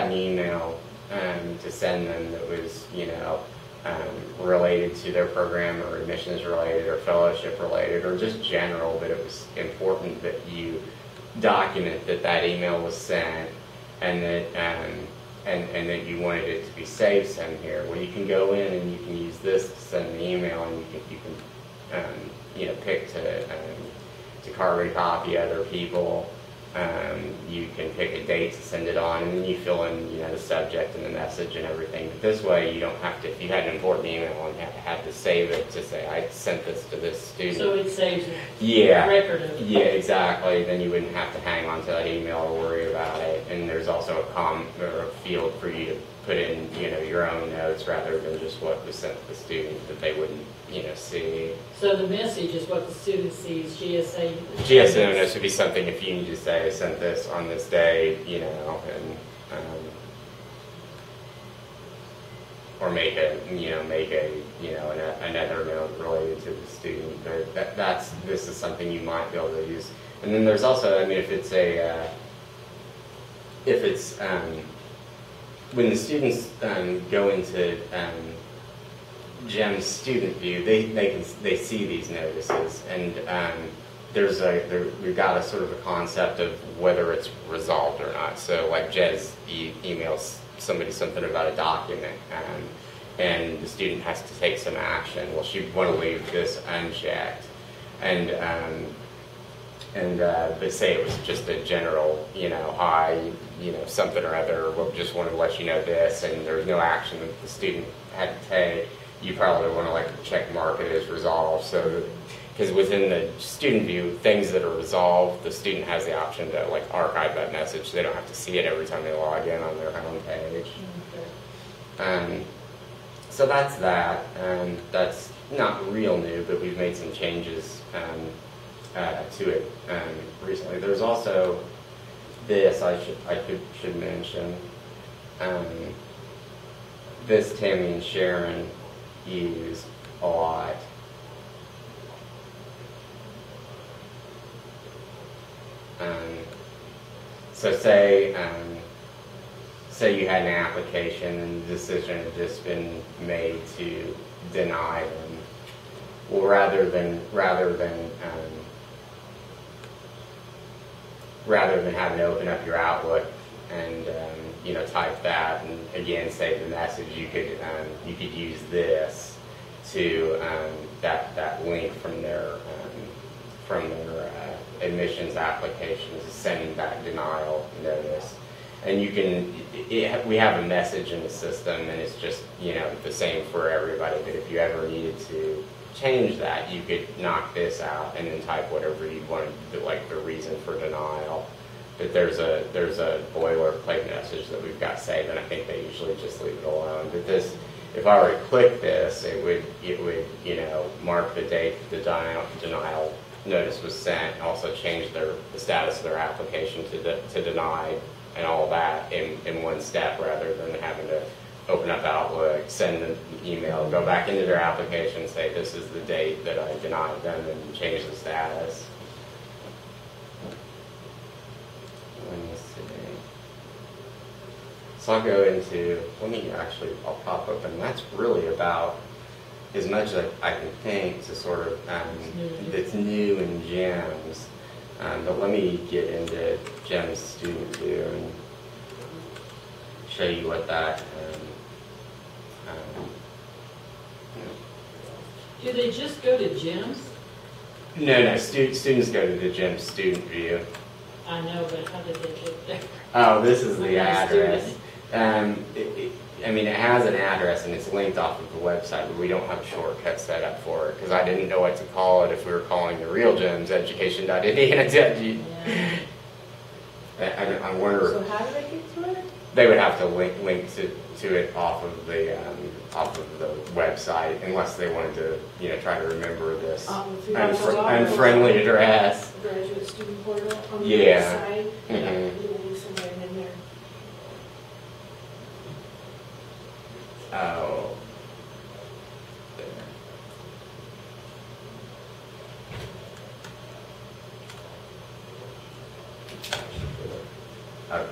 an email to send them that was related to their program, or admissions related, or fellowship related, or just general, but it was important that you document that email was sent, and that and that you wanted it to be saved sent here. Well, you can go in and you can use this to send an email, and you can pick to carbon copy other people. You can pick a date to send it on, and then you fill in the subject and the message and everything. But this way, you don't have to. If you had an important email and had to save it to say, I sent this to this student. So it saves Yeah. a record of it. Yeah, exactly. Then you wouldn't have to hang on to that email or worry about it. And there's also a field for you to put in your own notes rather than just what was sent to the student that they wouldn't see. So the message is what the student sees, GSA. GSA notice would be something if you need to say, I sent this on this day, and or make a another note related to the student. But this is something you might be able to use. And then there's also, if it's when the students go into GEMS student view, they see these notices, and we've got a sort of a concept of whether it's resolved or not. So like Jez emails somebody something about a document, and the student has to take some action. Well, she'd want to leave this unchecked, but say it was just a general, hi, something or other, we'll just want to let you know this, and there's no action that the student had to take. You probably want to check mark it as resolved, so because within the student view, things that are resolved, the student has the option to archive that message. They don't have to see it every time they log in on their home page. Okay. So that's that. That's not real new, but we've made some changes to it recently. There's also this I should mention. This Tammy and Sharon use a lot. So say you had an application and the decision had just been made to deny them. Well, rather than having to open up your Outlook and type that and again save the message, you could use this to that link from their admissions application to send that denial notice. And we have a message in the system, and it's just the same for everybody. But if you ever needed to change that, you could knock this out and then type whatever you wanted, like the reason for denial. But there's a boilerplate message that we've got saved, and I think they usually just leave it alone. But this, if I were to click this, it would mark the date the denial notice was sent, also change the status of their application to denied, and all that in one step, rather than having to open up Outlook, send an email, go back into their application, say this is the date that I denied them, and change the status. Let me see. So I'll go into, I'll pop open. That's really about as much as I can think to sort of, that's new in GEMS. But let me get into GEMS student view and show you what that Do they just go to GEMS? No, students go to the GEMS student view. I know, but how did they get there? Oh, this is I'm the not a address. student. It has an address and it's linked off of the website, but we don't have a shortcut set up for it because I didn't know what to call it if we were calling the real GEMS education.indiana. Yeah. I wonder. So how do they get to it? They would have to link to it off of the website unless they wanted to try to remember this unfriendly address. Graduate student portal on the Yeah. side. Mhm. It'll be somewhere in there. Oh. Okay.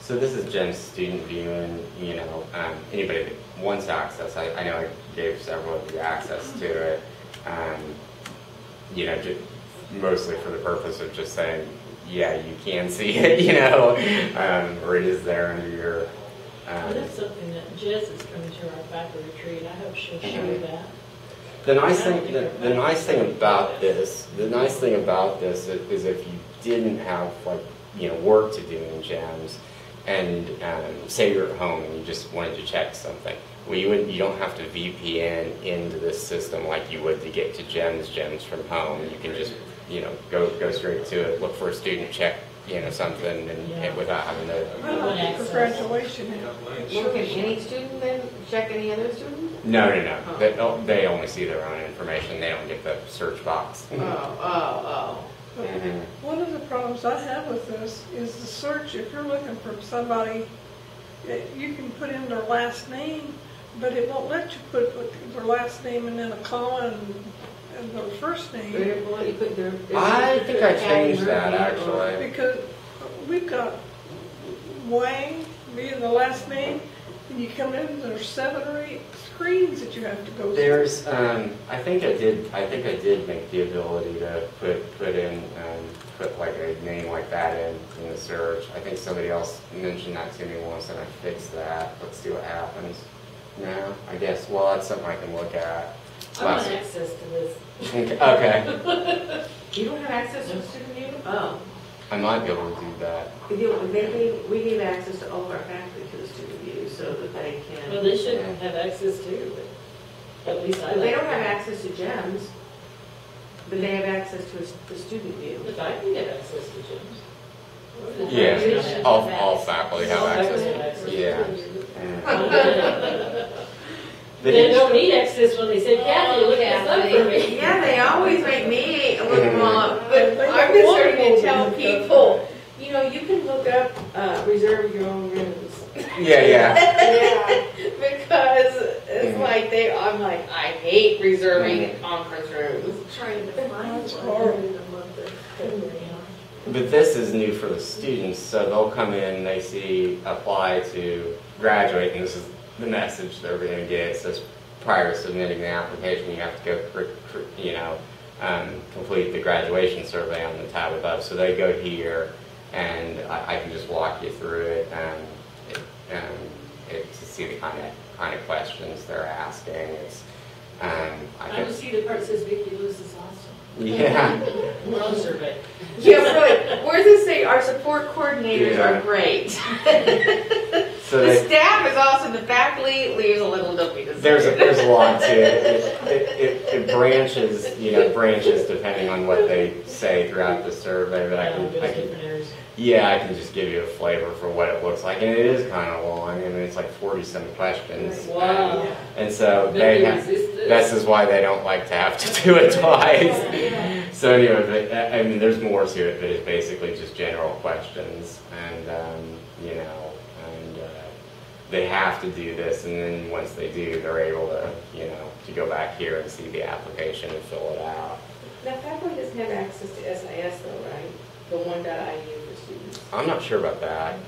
So this is GEMS student view, and anybody that wants access, I know I gave several of you access to it, mostly for the purpose of just saying, yeah, you can see it, or it is there under your. Well, that's something that Jess is coming to our faculty retreat. I hope she'll show that. The nice thing about this is if you didn't have work to do in GEMS, and say you're at home and you just wanted to check something, well, you don't have to VPN into this system like you would to get to GEMS from home. You can just go straight to it, look for a student, check something, and without having to. For graduation. Well, can any student then check any other student? No. They only see their own information. They don't get the search box. Mhm. One of the problems I have with this is the search. If you're looking for somebody, you can put in their last name, but it won't let you put their last name and then a comma and their first name. I think I changed that actually. Because we've got Wang being the last name, and you come in, there's 7 or 8 screens that you have to go through. There's, I think I did make the ability to put like a name like that in the search. I think somebody else mentioned that to me once, and I fixed that. Let's see what happens. No, I guess. Well, that's something I can look at. I want access to this. Okay. You don't have access to student view? Oh. I might be able to do that. We give access to all of our faculty to the student view so that they can. Well, they should have access too, but at least I. They don't have access to GEMS, but they have access to the student view. If I can get access to GEMS. Yeah, all faculty have access. Yeah. They don't need access when they say, Kathy, look this up for me. Yeah, they always make me look them up, but I've been starting to tell people, you can look up, reserve your own rooms. Yeah. Because it's like I'm like, I hate reserving conference rooms. Trying to find That's one horrible. in the month of February. But this is new for the students, so they'll come in, they see apply to graduate, and this is the message they're going to get. It says prior to submitting the application, you have to go, complete the graduation survey on the tab above. So they go here, and I can just walk you through it, to see the kind of questions they're asking. It's I just see the part that says Vicki Lewis is awesome. yeah. World survey. Yeah, really. Where does it say our support coordinators are great? So The staff is awesome. The faculty leaves a little dumpy to say. there's a lot to it. It branches depending on what they say throughout the survey. But I can just give you a flavor for what it looks like, and it is kind of long. I mean, it's like 40-some questions. Wow. And so this is why they don't like to have to do it twice. So anyway, there's more to it, but it's basically just general questions, and they have to do this, and then once they do, they're able to go back here and see the application and fill it out. Now, faculty doesn't have access to SIS though, right? The one.IU for students. I'm not sure about that.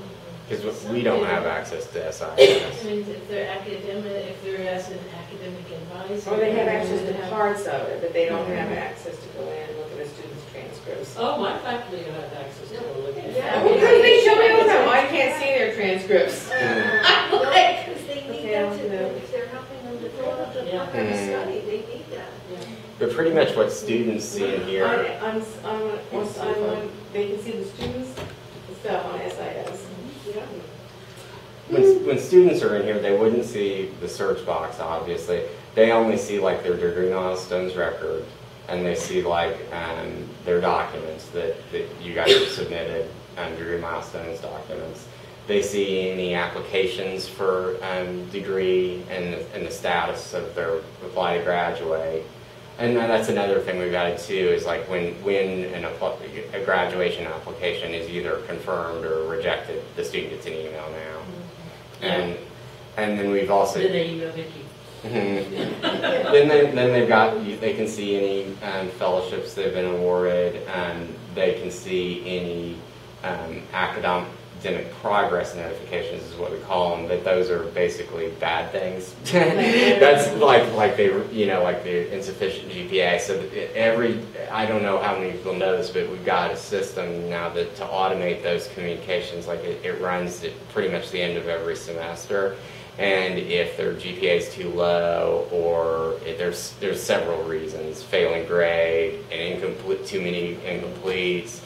because we don't have access to SIS. I mean, if they're academic, if they're as an academic advisor. Or they have access to have- parts of it, but they don't have access to go in and look at a student's transcripts. Oh, my faculty have access to look at it. Yeah. Well, because they show me all the time, I can't see their transcripts. Uh, No, because they need Okay, that I'll to, do that. if they're helping them to fill out the Yeah. program of study, they need that. But pretty much what students see in here, They can see the students' stuff on SIS. Yeah. when students are in here, they wouldn't see the search box, obviously. They only see like their degree milestones record, and they see like their documents that you guys have submitted, degree milestones documents. They see any applications for degree and the status of their apply to graduate. And that's another thing we've added too, is like when a graduation application is either confirmed or rejected, the student gets an email now. And then we've also Did they email Vicki? then they can see any fellowships they've been awarded, and they can see any academic progress notifications is what we call them, but those are basically bad things. That's like the insufficient GPA. So I don't know how many people know this, but we've got a system now that to automate those communications. Like it runs at pretty much the end of every semester. And if their GPA is too low, or if there's several reasons: failing grade, too many incompletes,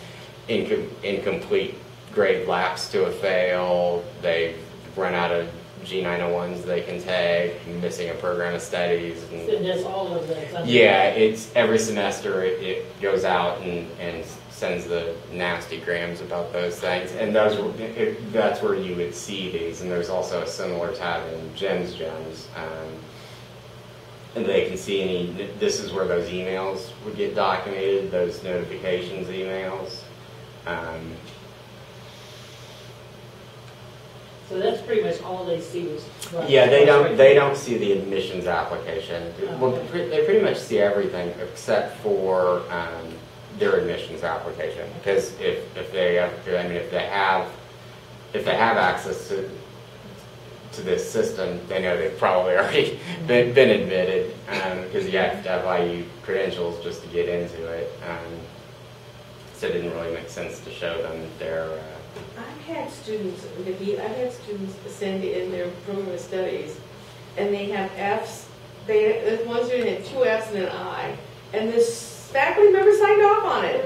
incomplete grade lapse to a fail, they've run out of G901s they can take, missing a program of studies. And It does all of that. yeah, it's every semester it goes out and sends the nasty grams about those things, and that's where you would see these. And there's also a similar tab in GEMS. And they can see this is where those emails would get documented, those notifications emails. So that's pretty much all they see is. Yeah, they don't see the admissions application. Well, they pretty much see everything except for their admissions application. Because if they have access to this system, they know they've probably already been admitted, because you have to have IU credentials just to get into it. So it didn't really make sense to show them their. I've had students send in their program of studies, and they have Fs. This one student had 2 Fs and an I, and this faculty member signed off on it.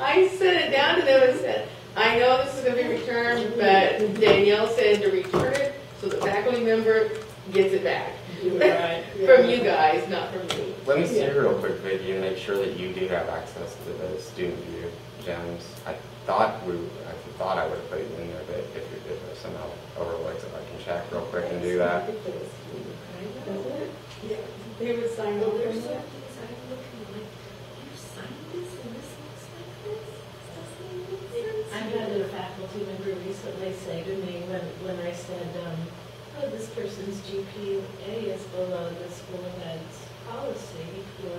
I sent it down to them and said, I know this is going to be returned, but Danielle said to return it so the faculty member gets it back. Right. From you guys, not from me. Let me see real quick, Vicky, and make sure that you do have access to the student view gems. I thought I would have put it in there, but if it somehow overlooks it, I can check real quick and do that. Yeah. They would sign Well, off there's on some that. things I'm looking like, you signed this and this looks like this? Doesn't make sense. I had a faculty member recently say to me when I said, oh, this person's GPA is below the school of ed's policy for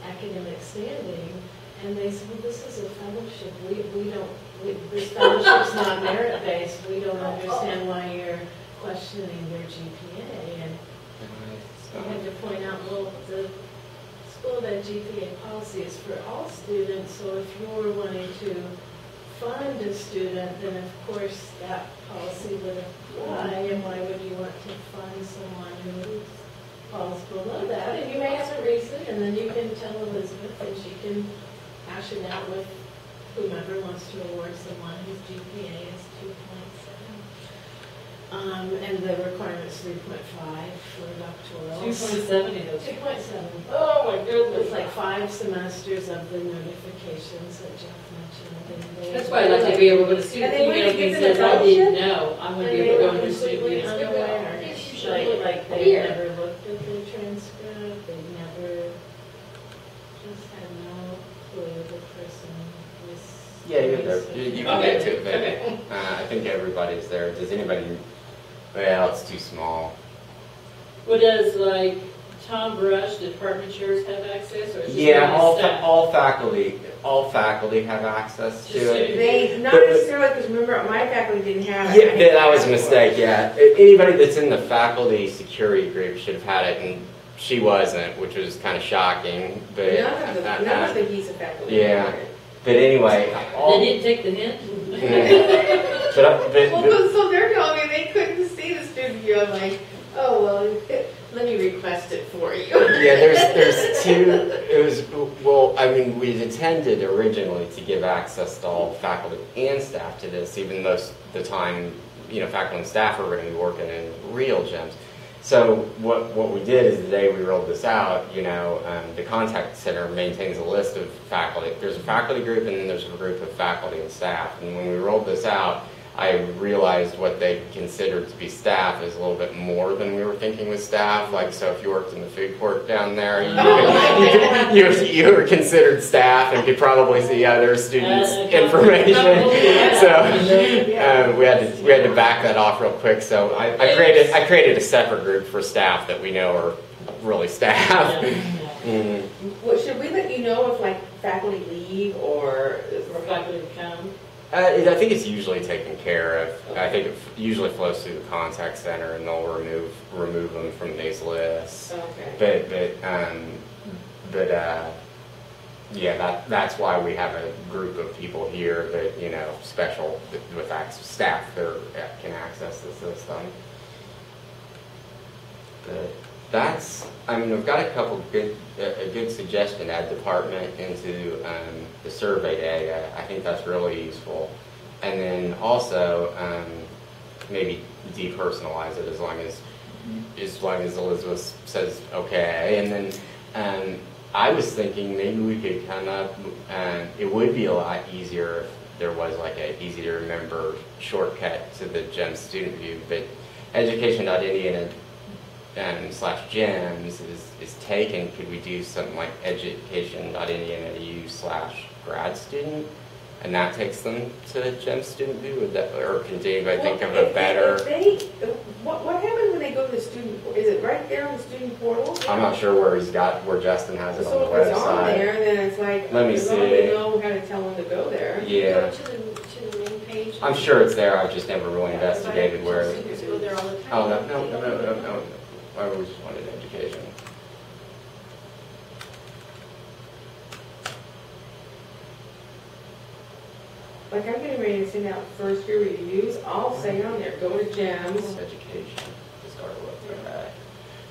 academic standing, and they said, well, this is a fellowship. This fellowship's not merit-based. We don't understand why you're questioning their GPA. And I had to point out, well, the school of ed GPA policy is for all students, so if you're wanting to fund a student, then of course that policy would apply, and why would you want to fund someone who falls below that? And you may have a reason, and then you can tell Elizabeth, and she can hash it out with whomever wants to award someone whose GPA is 2.7. And the requirement's 3.5 for doctoral. 2.7 is. 2.7. Oh my goodness. It's like 5 semesters of the notifications that Jeff mentioned. And they- That's why I'd like to be able to see And the they wouldn't email give that them a says I didn't fellowship? know. I'm going to And be able they to go were and see completely the unaware. Yes, you Like they Here. never looked at the transcript, they never, just had no clue the person was. Yeah, you're there. You can Okay. get to it, but Okay. I think everybody's there. Does anybody? Well, it's too small. What does like Tom Brush, the department chairs have access, or is it Yeah, just staff? all faculty. all faculty have access to it. They, not necessarily, because remember, my faculty didn't have it. Yeah, that was a mistake, yeah. Anybody that's in the faculty security group should have had it, and she wasn't, which was kind of shocking, but... None of the geese of faculty. Yeah, but anyway... They didn't take the hint? Well, so they're telling me they couldn't see the student view. I'm like, oh, well, let me request it for you. Yeah, there's two, it was, well, I mean, we intended originally to give access to all faculty and staff to this, even though the time, you know, faculty and staff are going to be working in real GEMS. So what we did is the day we rolled this out, you know, the contact center maintains a list of faculty. There's a faculty group and then there's a group of faculty and staff. And when we rolled this out, I realized what they considered to be staff is a little bit more than we were thinking was staff. Like, so if you worked in the food court down there, you were considered staff and could probably see other students' information. So we had to back that off real quick. So I created a separate group for staff that we know are really staff. Well, should we let you know if like faculty leave or faculty come? I think it's usually taken care of. I think it usually flows through the contact center, and they'll remove them from these lists. Okay. But yeah, that's why we have a group of people here that, you know, special with staff that can access the system. But that's, I mean, we've got a good suggestion, add department into the survey data. I think that's really useful. And then also maybe depersonalize it as long as Elizabeth says okay. And then I was thinking maybe we could come up, it would be a lot easier if there was like a easy to remember shortcut to the GEMS student view, but education.indiana /GEMS is taken. Could we do something like education.indiana.edu/grad student, and that takes them to GEMS student view? Would that, or can anybody think of a better? What happens when they go to the student? Is it right there on the student portal? I'm not sure where Justin has it on the So if it's on website. there, then it's like, Let me as long as see. we know how to tell them to go there. Yeah, Go to the main page. I'm sure it's there. I've just never really investigated where. Students go there all the time. Oh no. I always wanted education. Like I'm getting ready to send out first year reviews. I'll say on there, go to GEMS. Education. To start with. Okay.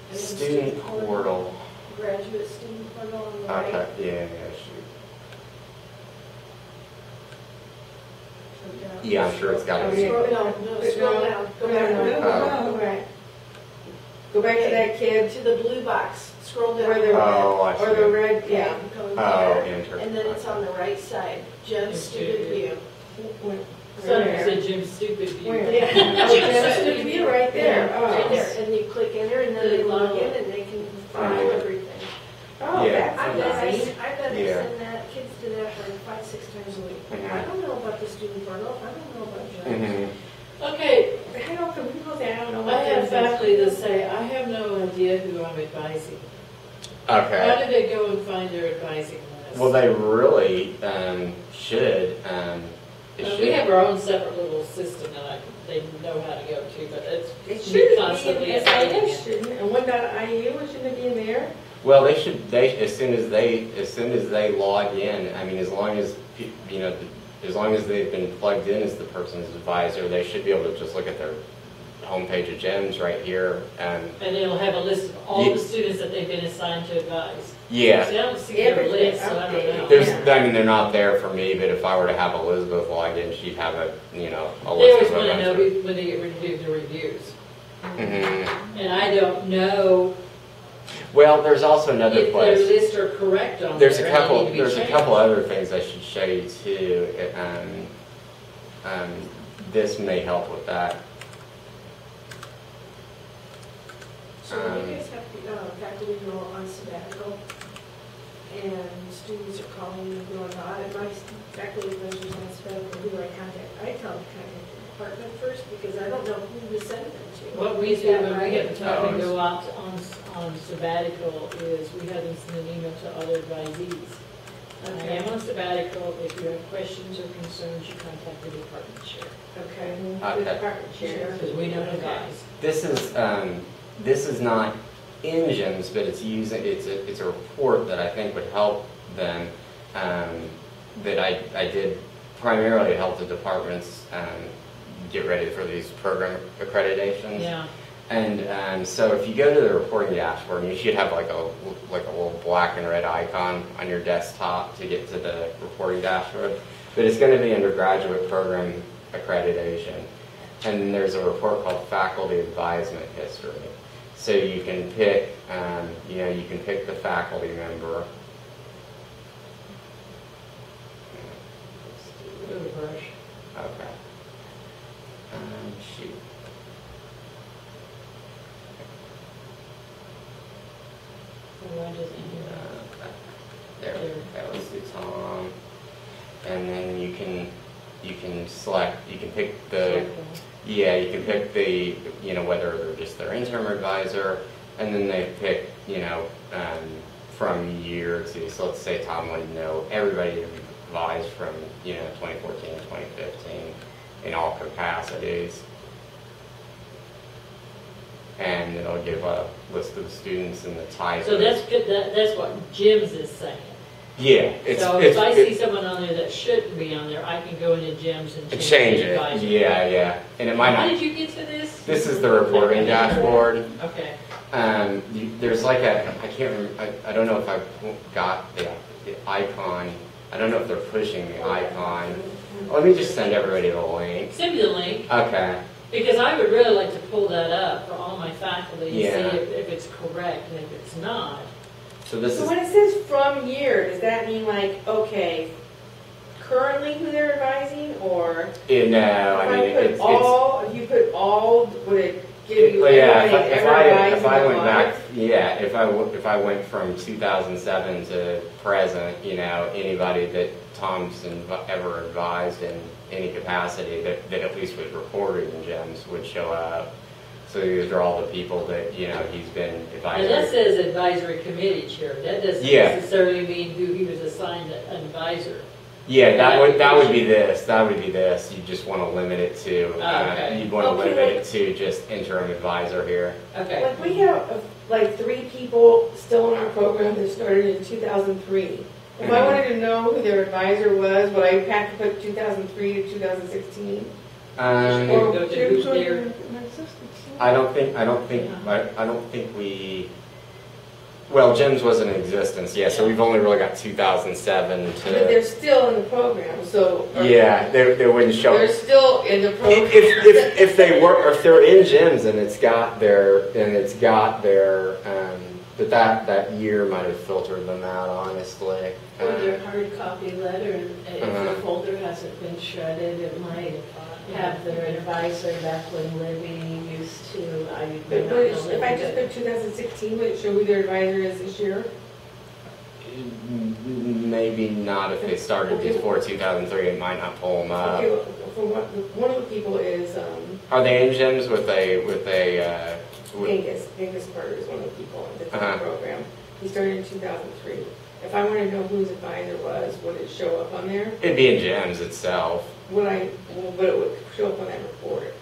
And then Student portal. Graduate student portal on the right. Okay. Yeah. Shoot. Yeah, I'm sure it's got Oh, it. yeah. Scroll down, scroll down, go back. Go back to that kid To the blue box, scroll down. where the Oh, I or the see. red, yeah. Go Oh, there, enter. and then it's on the right side, GEMS student view. Some said Jim's stupid view. Where? Yeah. Oh, GEMS student view right there. Yeah, right Oh, there, and you click enter, and then they log in, and they can find everything. oh, Yeah. I that's bet nice. they Yeah. send that, kids do that like 5-6 times a week. Mhm. I don't know about the student portal, I don't know about GEMS. Mhm. Okay, I don't know, people say, I don't know what I have this is. faculty that say, I have no idea who I'm advising. How Okay. do they go and find their advising list? Well, they really should. We have our own separate little system that they know how to go to, but It it's should constantly be in updating SAS, it. shouldn't it? And .IU, shouldn't it be in there? Well, they should. As soon as they log in. I mean, as long as you know, as long as they've been plugged in as the person's advisor, they should be able to just look at their homepage of GEMS right here. And it'll have a list of all the students that they've been assigned to advise. Yeah. See, I don't see their Everything list, so I don't know. There's, I mean, they're not there for me, but if I were to have Elizabeth log in, she'd have a They list always of want to know events. when they get ready to do the reviews. Mm-hmm. And I don't know Well, there's also another if their place. lists are correct on There's there a and they couple. need to be There's a changed. couple other things I should show you too. This may help with that. So when you guys have faculty go on sabbatical, and students are calling and going on, and my faculty advisors on sabbatical, who do I contact? I tell them to contact the department first, because I don't know who to send them to. What we Is do that when we right? get the time to go out on sabbatical is we have them send an email to other advisees. I am on sabbatical. If you have questions or concerns, you contact the department chair. Okay. The department chair. Because we don't advise. This is not in GEMS, but it's a report that I think would help them, that I did primarily to help the departments get ready for these program accreditations. Yeah. And so if you go to the reporting dashboard, you should have like a little black and red icon on your desktop to get to the reporting dashboard. But it's going to be undergraduate program accreditation. And then there's a report called Faculty Advisement History. So you can pick, you can pick the faculty member. Little brush. Okay. Shoot. Why doesn't he? There, that was the Tom. And then you can select, you can pick the, yeah, you can pick the, whether they're just their interim advisor, and then they pick, from year to, so let's say Tom wanted to know everybody advised from, 2014 to 2015 in all capacities. And it'll give a list of the students and the type. So that's good. That's what GEMS is saying. Yeah. So if I see someone on there that shouldn't be on there, I can go into GEMS and change the it. advisor. Yeah. And it might How not. did you get to this? This is the reporting dashboard. Okay. There's like I can't remember, I don't know if I got the icon. I don't know if they're pushing the icon. Let me just send everybody the link. Send me the link. Okay. Because I would really like to pull that up for all my faculty and Yeah. see if it's correct, and if it's not. So this So is, when it says from year, does that mean like, okay, currently who they're advising, or? no, I mean, If you put all, would it give you yeah, everybody if ever advising I their went back, life? yeah, if I went from 2007 to present, anybody that Tom's ever advised in any capacity that at least was reported in GEMS would show up. So these are all the people that he's been advising. And that says advisory committee chair. That doesn't necessarily mean who he was assigned an advisor. Yeah, that would be this. That would be this. You just want to limit it to. Okay. You'd want to limit it to just interim advisor here. Okay. Like we have like 3 people still in our program that started in 2003. If I wanted to know who their advisor was, would I have to put 2003 to 2016? Um, Or go to James who's wasn't there. in existence. I don't think we. Well, GEMS was in existence, yeah. So we've only really got 2007 But they're to. still in the program, so. Yeah, they wouldn't show. They're still in the program. If they were, or if they're in GEMS and it's got their, but that year might have filtered them out, honestly. Or their hard copy letter, if Uh-huh. the folder hasn't been shredded, it might have their advisor back when Libby used to, I may But not know if I Libby, just but- put 2016, would it show who their advisor is this year? Maybe not if they started before 2003. It might not pull them up. Okay, for one of the people is Are they in GEMS with a with? Angus Carter is one of the people in the Uh-huh. program. He started in 2003. If I wanted to know who his advisor was, would it show up on there? It'd be in GEMS itself. But it would show up on that report.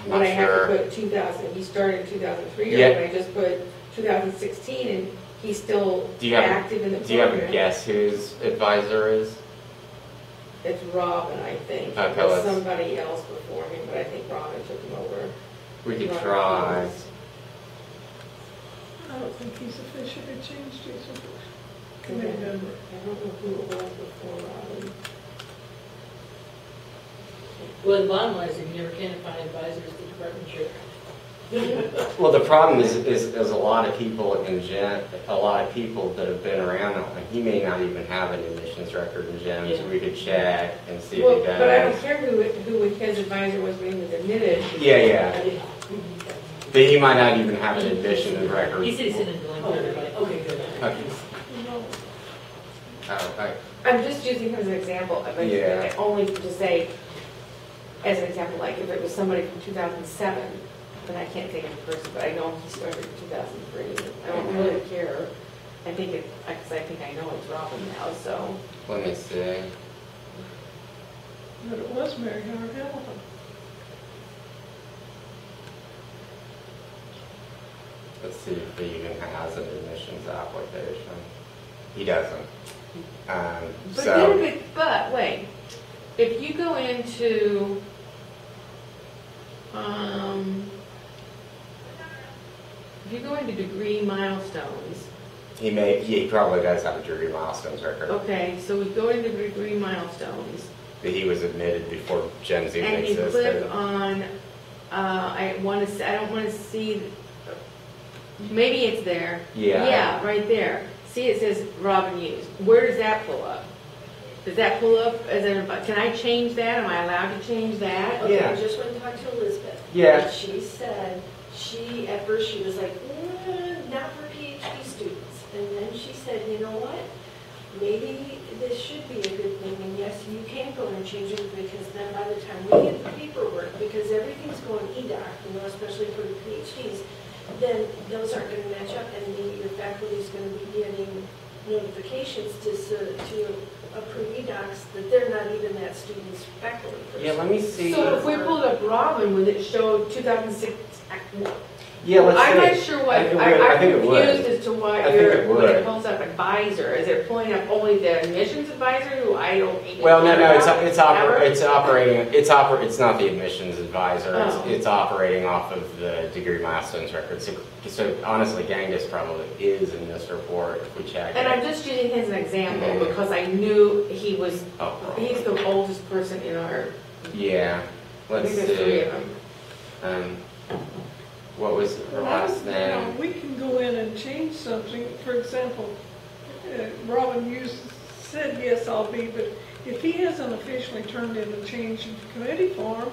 I'm Would not I have sure. to put 2000, he started in 2003, or Yeah. would I just put 2016 and he's still Do you have active in the Do you have program? a guess whose advisor is? It's Robin, I think. Okay, It was let's- somebody else before him, but I think Robin took him over. We could Robin try. Hughes. I don't think he's officially changed his I committee don't member. know who it was before Robin. Well, the bottom line is if you never can find advisors, the department chair. Well, the problem is a lot of people in GEMS, a lot of people that have been around. And he may not even have an admissions record in GEMS. Yeah. We could check and see Well, if he but I don't does. care who his advisor was when he was admitted. Yeah. But he might not even have an admissions record. He said he sent it to link to everybody. Okay, good. Okay. No. Oh, okay. I'm just using him as an example, but Yeah. only to say, as an example, like if it was somebody from 2007, then I can't take him person, but I know he started in 2003. I don't really care. I think it, because I think I know it's Robin now, so. Let me see. But it was Mary Howard Hamilton. Let's see if he even has an admissions application. He doesn't. But wait, if you go into, if you go into degree milestones, he probably does have a degree milestones record. okay, so we go into degree milestones, But he was admitted before GEMS even and you existed. click on, I don't want to see, maybe it's there. Yeah. Yeah, right there. See, it says Robin used. Where does that pull up? Does that pull up as an, can I change that? Am I allowed to change that? Okay, Yeah. I just went and talked to Elizabeth. Yeah. And she said, at first she was like, not for PhD students. And then she said, you know what? Maybe this should be a good thing. And yes, you can go and change it because then by the time we get the paperwork, because everything's going EDOC, especially for the PhDs, then those aren't going to match up, and your faculty is going to be getting notifications to approve eDocs that they're not even that student's faculty person. Yeah, let me see. So if we pulled up Robin, would it show 2006? Yeah, let's I'm see. not sure what, I think it would. I I'm think it would. confused as to what I think it when it would. pulls up advisor. Is it pulling up only the admissions advisor who I don't even Well, no, care it's about it's ever? operating. It's not the admissions advisor. Oh. It's operating off of the degree milestones record. So honestly, Genghis probably is in this report if we check And it. I'm just using him as an example Mhm. because I knew he was, Oh, he's the oldest person in our, yeah. I Let's think there's 3 see. of them. What was her last name? We can go in and change something. For example, Robin said, yes, I'll be, but if he hasn't officially turned in the change in committee form,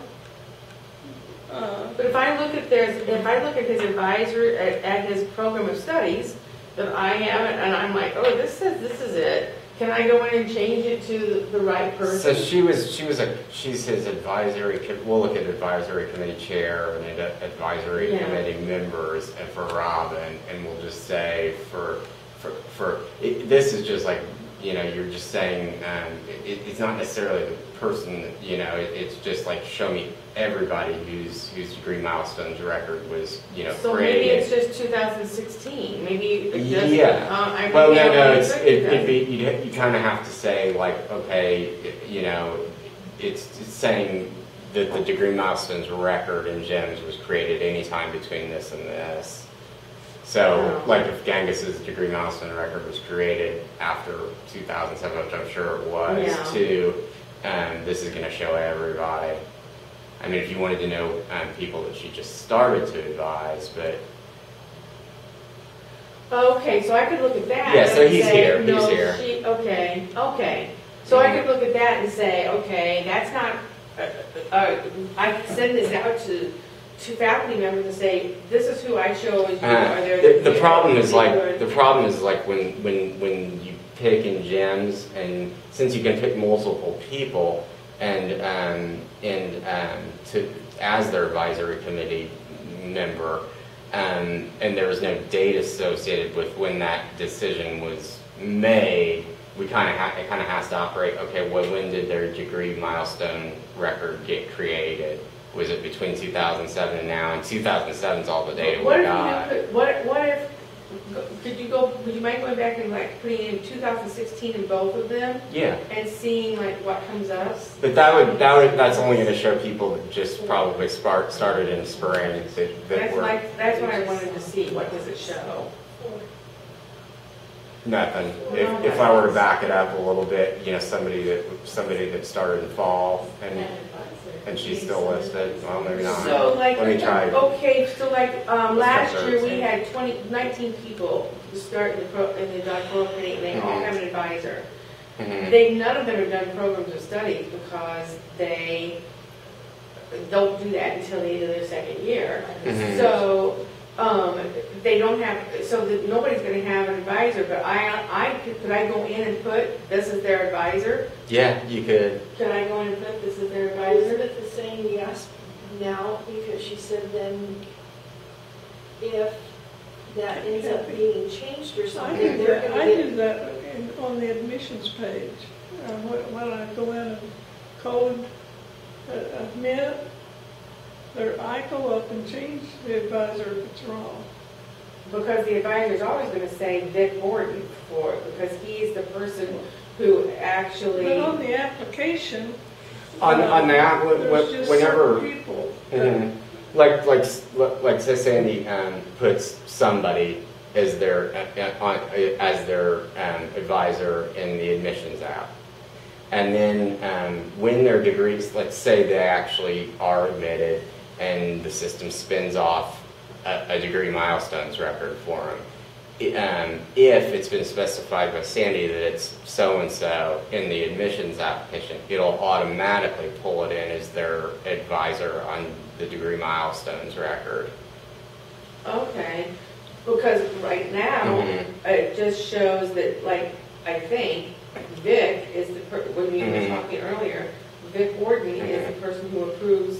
But if I look at his advisor, at his program of studies, that I have it, and I'm like, oh, this says this is it, can I go in and change it to the right So person? she's his advisory. We'll look at advisory committee chair and advisory Yeah. committee members, and for Robin, and we'll just say this is just like you're just saying it's not necessarily the person it's just like show me everybody whose degree milestones record was So maybe created. it's just 2016, maybe it doesn't. Yeah. Well, you kind of have to say like, okay, it's saying that the degree milestones record in GEMS was created anytime between this and this. So, like if Genghis's degree milestone record was created after 2007, which I'm sure it was, Yeah. too, this is going to show everybody. I mean, if you wanted to know people that she just started to advise, but Okay, so I could look at that. Yeah, and so he's say, here, he's no, here. Okay. So I could look at that and say, okay, that's not, I could send this out to faculty members and say, this is who I chose. the problem is like when you pick in GEMS, and since you can pick multiple people and to as their advisory committee member, and there was no date associated with when that decision was made, it kind of has to operate. Okay, well, when did their degree milestone record get created? Was it between 2007 and now? And 2007 is all the data we got. What if, would you mind going back and like putting in 2016 in both of them Yeah, and seeing like what comes up? but that's only going to show people that just probably started in spring. That's what I wanted to see. What does it show? Nothing. If I were to back it up a little bit, somebody that started in fall and she's still listed. Well, maybe not. So like, Let me try. okay, so like last try year we 13. had 19 people who start in the doctoral committee, and they all have an advisor. Mhm. None of them have done programs of studies because they don't do that until the end of their second year. Mhm. So they don't have, so that nobody's going to have an advisor. But could I go in and put this is their advisor? Yeah, you could. Could I go in and put this is their advisor? Elizabeth is saying yes now because she said then if that ends up being changed or I something, do they're that, gonna I get. do that on the admissions page. When I go in and code admit, I go up and change the advisor if it's wrong. Because the advisor's always gonna say Vic Gordon for it, because he's the person who actually. But on the application, On the app, there's just whenever, certain people. mhm. like say Sandy puts somebody as their advisor in the admissions app, and then when their degrees, let's say they actually are admitted, and the system spins off a degree milestones record for them. If it's been specified by Sandy that it's so-and-so in the admissions application, it'll automatically pull it in as their advisor on the degree milestones record. Okay, because right now, Mhm. it just shows that, like, I think Vic is when we were Mhm. talking earlier, Vic Gordon is the person who approves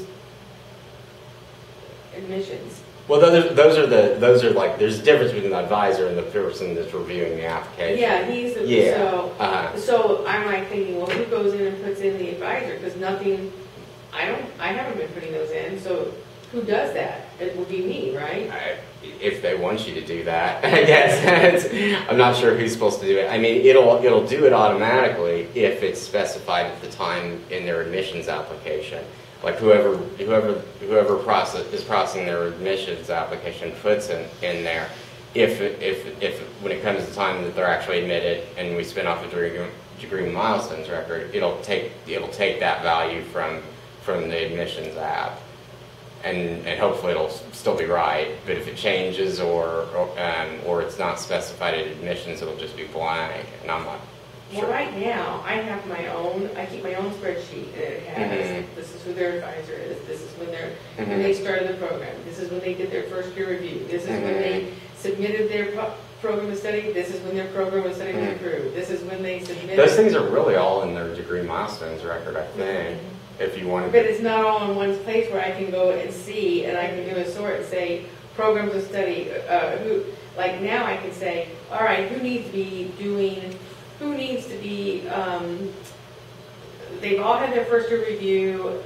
admissions. Well, those are like, there's a difference between the advisor and the person that's reviewing the application. Yeah, he's the, Yeah. so I'm like thinking, well, who goes in and puts in the advisor? Because nothing, I haven't been putting those in, so who does that? It would be me, right? If they want you to do that, I guess. I'm not sure who's supposed to do it. I mean, it'll do it automatically if it's specified at the time in their admissions application. Like whoever is processing their admissions application puts in there. If when it comes to time that they're actually admitted and we spin off a degree milestones record, it'll take that value from the admissions app, and hopefully it'll still be right. But if it changes or it's not specified at admissions, it'll just be blank, and I'm not sure. Well, right now, I have my own, I keep my own spreadsheet, and it has, this is who their advisor is, this is when they started the program, this is when they did their first year review, this is when they submitted their program of study, this is when their program of study was approved, this is when they submitted. Those things are really all in their degree milestones record, I think, if you want to. But it's not all in one place where I can go and see, and I can do a sort and say, programs of study, like now I can say, all right, who needs to be, they've all had their first year review,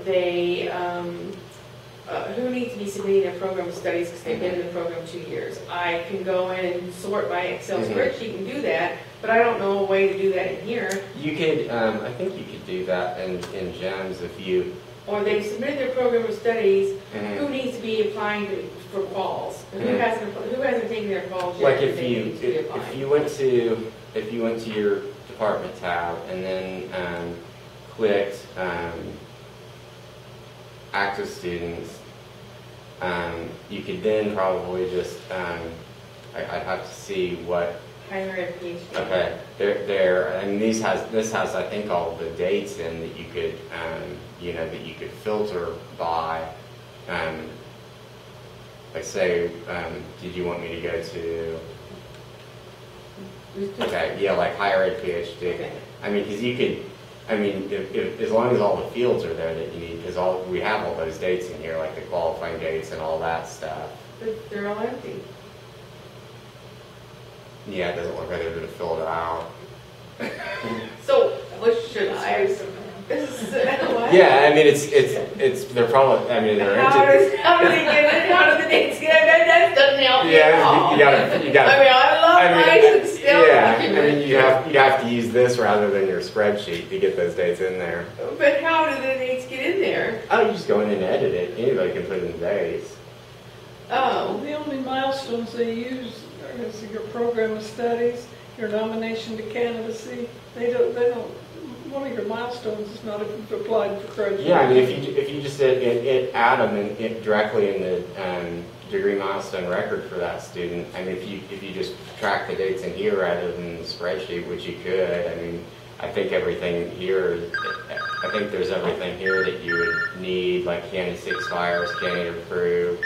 who needs to be submitting their program of studies because they've been in the program 2 years. I can go in and sort my Excel spreadsheet and do that, but I don't know a way to do that in here. You could, I think you could do that in GEMS if you. Or they've submitted their program of studies, who needs to be applying for quals? Who hasn't taken their quals yet? Like if you went to your department tab and then clicked active students, you could then probably just I'd have to see what. Higher education. Okay, there, and this has I think all of the dates in that you could that you could filter by. Like say, did you want me to go to? Okay, yeah, like higher ed PhD. Okay. I mean, because you could. I mean, if as long as all the fields are there that you need, because we have all those dates in here, like the qualifying dates and all that stuff. But they're all empty. Yeah, it doesn't look like they're going to fill it out. So what should I? What? Yeah, I mean it's they're probably they're How empty. how do they get it? How do the dates get it? That doesn't help me at Yeah, all. you got. I mean, I love my Excel Yeah, I document. mean you have to use this rather than your spreadsheet to get those dates in there. But how do the dates get in there? Oh, you just go in and edit it. Anybody can put in the dates. Oh, The only milestones they use is your program of studies, your nomination to candidacy. They don't, one of your milestones is not if you've applied for credit. Yeah, I mean if you just add them in directly in the degree milestone record for that student. I mean if you just track the dates in here rather than the spreadsheet, which you could. I mean I think everything here. I think there's everything here that you would need, like candidacy expires, candidate approved,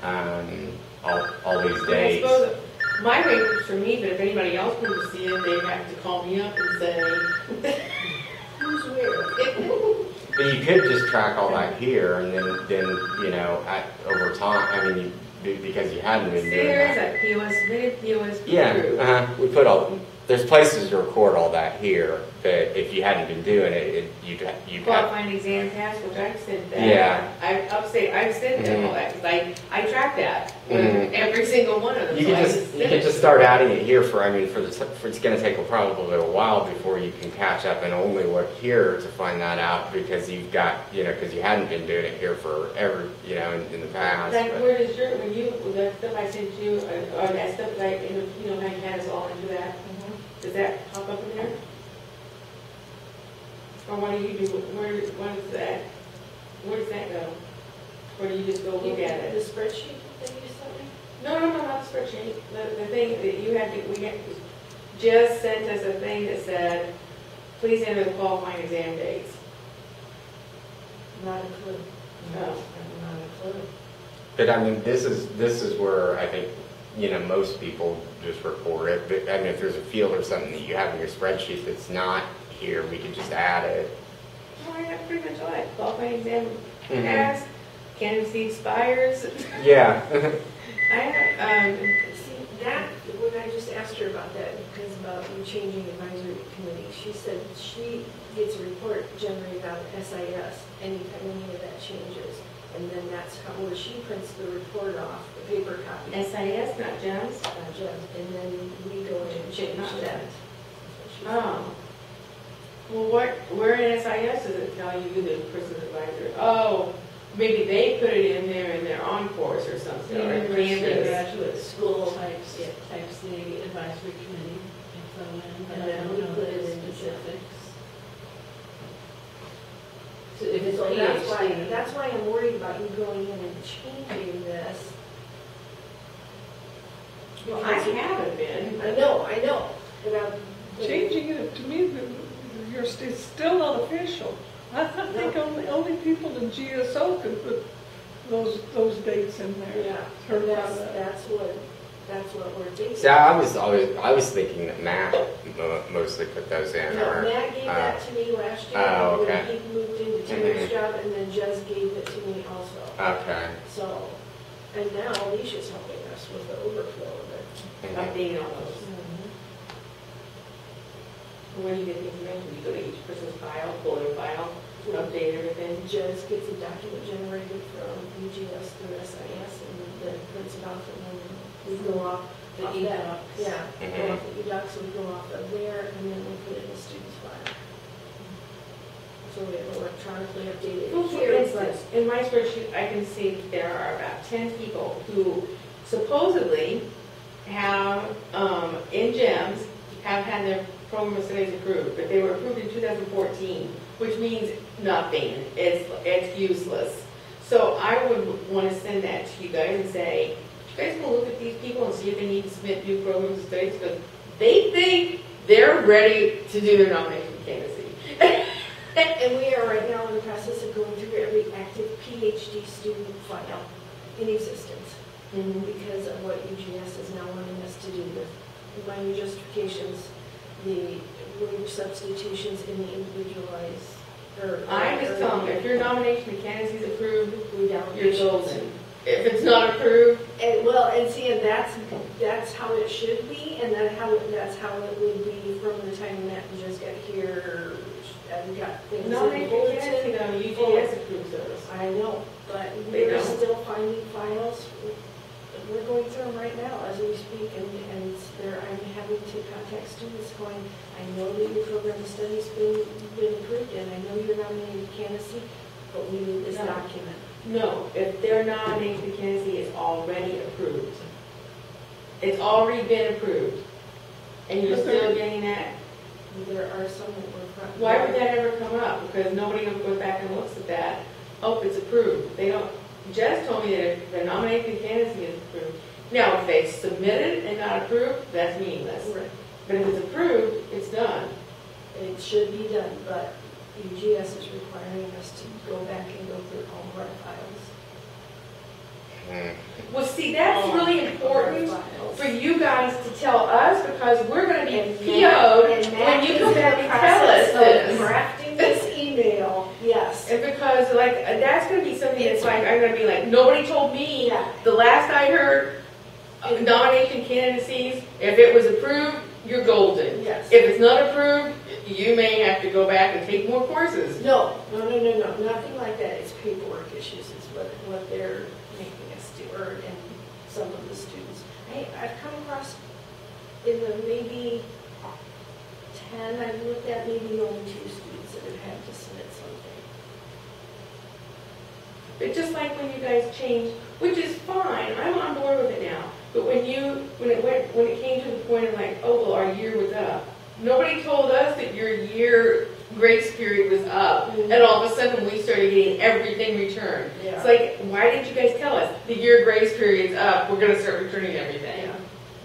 all these I dates. suppose my rate was for me, but if anybody else wanted to see it, they'd have to call me up and say, who's where? But you could just track all that here, and then over time. I mean, because you hadn't been See, doing there is that. a POS, submitted POS Yeah, approved. we put all, there's places to record all that here, but if you hadn't been doing it, you'd have. Qualifying exam pass, which I've sent that. Yeah. I've sent them all that, because I track that with Mhm. every single one of them. You so I can just start adding it here for, I mean, it's gonna take probably a little while before you can catch up and only look here to find that out, because you've got, because you hadn't been doing it here for ever, in the past. Like, but- where does your, the stuff I sent you, or that stuff that I, how you had us all into that, does that pop up in there? Or what do you do, where does that go? Or do you just go look at The it? spreadsheet that you sent me? No, not the spreadsheet, the thing that you had to, just sent us a thing that said, please enter the qualifying exam dates. Not a clue. Oh. Not a clue. But I mean, this is where I think, most people just report it. But I mean, if there's a field or something that you have in your spreadsheet that's not here, we can just add it. Oh, I have pretty much all that, qualifying exam Mhm. pass, candidacy expires. Yeah. I have, See, that, when I just asked her about that, because about you changing advisory committee, she said she gets a report generated out of SIS anytime any of that changes. And then that's where she prints the report off, the paper copy. SIS, not GEMS? Gems, and then we go in and change Not that. GEMS. Oh. Well, where in SIS does it tell you the person's advisor? Oh, maybe they put it in there in their on course or something, or University Canvas. graduate school types the advisory committee info in, And but I then don't we know put it the in specifics. So if it's So PhD. that's why I'm worried about you going in and changing this. Well, I haven't been. I know, but Changing it, to me, it's still not official. I think only people in GSO can put those dates in there. Yeah, Heard about that's, that. that's what we're thinking. See, I was thinking that Matt mostly put those in. No, or, Matt gave that to me last year oh, when okay. he moved into Terry's Mhm. job, and then Jez gave it to me also. Okay. So, and now Alicia's helping us with the overflow of it. Mhm. Updating all those. Where do you get the information? You go to each person's file, pull their file, update everything. Jez gets a document generated from UGS through SIS, and then prints it off, and then we go off The off that. e-docs. Yeah, we Mhm. go off the e-docs, we go off of there, and then we put it in the student's file. So we have electronically updated Well, for here, instance, in my spreadsheet, I can see that there are about 10 people who supposedly have, in GEMS, have had their program of studies approved, but they were approved in 2014, which means nothing. It's useless. So I would want to send that to you guys and say, you guys can look at these people and see if they need to submit new programs of studies, because they think they're ready to do their nomination candidacy. And we are right now in the process of going through every active PhD student file in existence because of what UGS is now wanting us to do with minor justifications, the waiver substitutions, and the individualized. I just tell them, if your nomination and candidacy is approved, we down you're golden. If it's not approved, and see, and that's how it should be, and that's how it would be from the time Matt just got here and got things in the nomination and candidacy, bulletin. though, UGS approves those. I know, but They we're don't. still finding files. We're going through them right now as we speak, and I'm having to contact students going, I know that your program of study's been approved, and I know you're nominated candidacy, but we need this No. document. No, if their nomination and candidacy is already approved. It's already been approved. And you're still getting that, There are some that were. why would that ever come up? Because nobody goes back and looks at that. Oh, it's approved. They don't, Jess told me that if the nomination and candidacy is approved. Now, if they submitted and not approved, that's meaningless. Right. But if it's approved, it's done. It should be done, but UGS is requiring us to go back and go through all of our files. Mm. Well, see, that's really important for you guys to tell us, because we're gonna be PO'd when you come back and tell us this. Drafting this email, yes. And because, like, that's gonna be something that's it's like, I'm gonna be like, nobody told me. Yeah. The last I heard, nomination candidacies, if it was approved, you're golden. Yes. If it's not approved, you may have to go back and take more courses. No, nothing like that. It's paperwork issues is what they're making us do, and some of the students. I've come across in the maybe 10 I've looked at, maybe only 2 students that have had to submit something. But just like when you guys changed, which is fine, I'm on board with it now. But when it came to the point of like, oh, well, our year was up. Nobody told us that your year grace period was up. And all of a sudden we started getting everything returned. Yeah. It's like, why didn't you guys tell us the year grace period's up, we're gonna start returning everything? Yeah.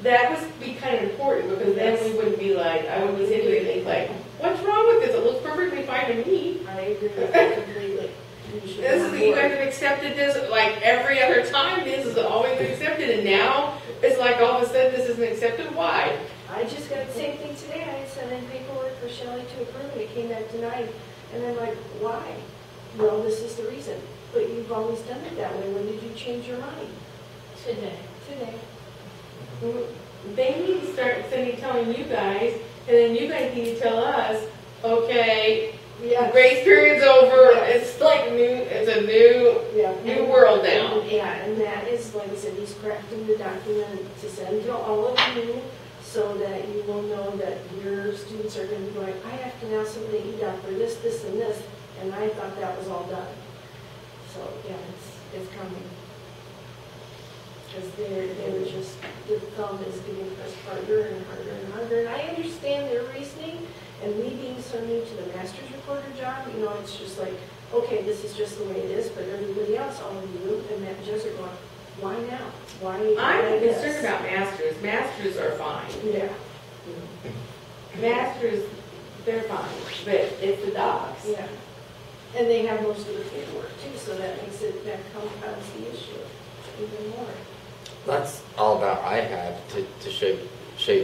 That would be kind of important because then we wouldn't be like, I would listen to it and think like, what's wrong with this? It looks perfectly fine to me. I agree with that completely. You guys have accepted this like every other time. This has always been accepted, and now it's like all of a sudden this isn't accepted. Why? I just got the same thing today. I sent in paperwork for Shelley to approve, and it came back denied. And I'm like, why? Well, this is the reason. But you've always done it that way. When did you change your mind? Today. Today. They need to start telling you guys, and then you guys need to tell us. Okay, Yeah. grace period's over. Yeah. It's like new. It's a new world now. Yeah, and that is, like I said, he's crafting the document to send to all of you so that you will know that your students are going to be going, I have to now submit EDOC for this, this, and this, and I thought that was all done. So, yeah, it's coming. Because they were just, the thumb is getting pressed harder and harder and harder. And I understand their reasoning, and me being so new to the master's recorder job, you know, it's just like, okay, this is just the way it is, but everybody else, all of you, and Matt and Jess are going, why now? Why I'm this? concerned about masters. Masters are fine. Yeah. Masters, they're fine, but it's the docs. Yeah. And they have most of the paperwork too, so that makes it, that compounds the issue even more. That's all about I had to shake.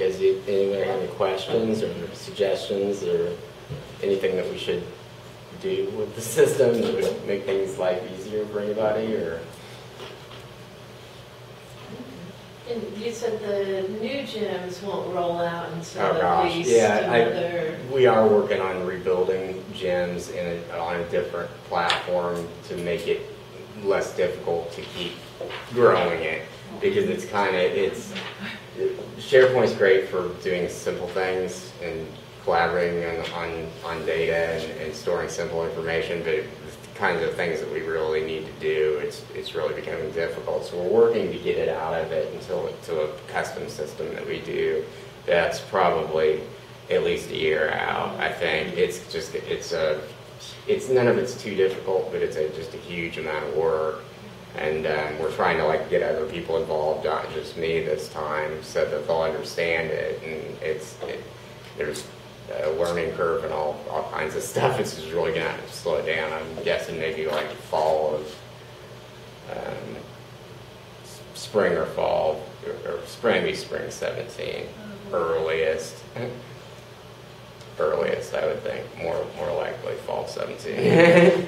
Has anyone have any questions or suggestions or anything that we should do with the system that would make things life easier for anybody? Or And you said the new gems won't roll out until Oh, at gosh. least Yeah, another. we are working on rebuilding gems on a different platform to make it less difficult to keep growing it, because it's SharePoint's great for doing simple things and collaborating on data and storing simple information, but the kinds of things that we really need to do, it's really becoming difficult. So we're working to get it out of it to a custom system that we do. That's probably at least a year out. I think it's none of it's too difficult, but it's just a huge amount of work. And we're trying to get other people involved, not just me this time, so that they'll understand it. And there's a learning curve and all kinds of stuff. It's just really going to slow it down. I'm guessing maybe fall of spring or fall, or spring 17, earliest. Earliest, I would think. More likely fall 17.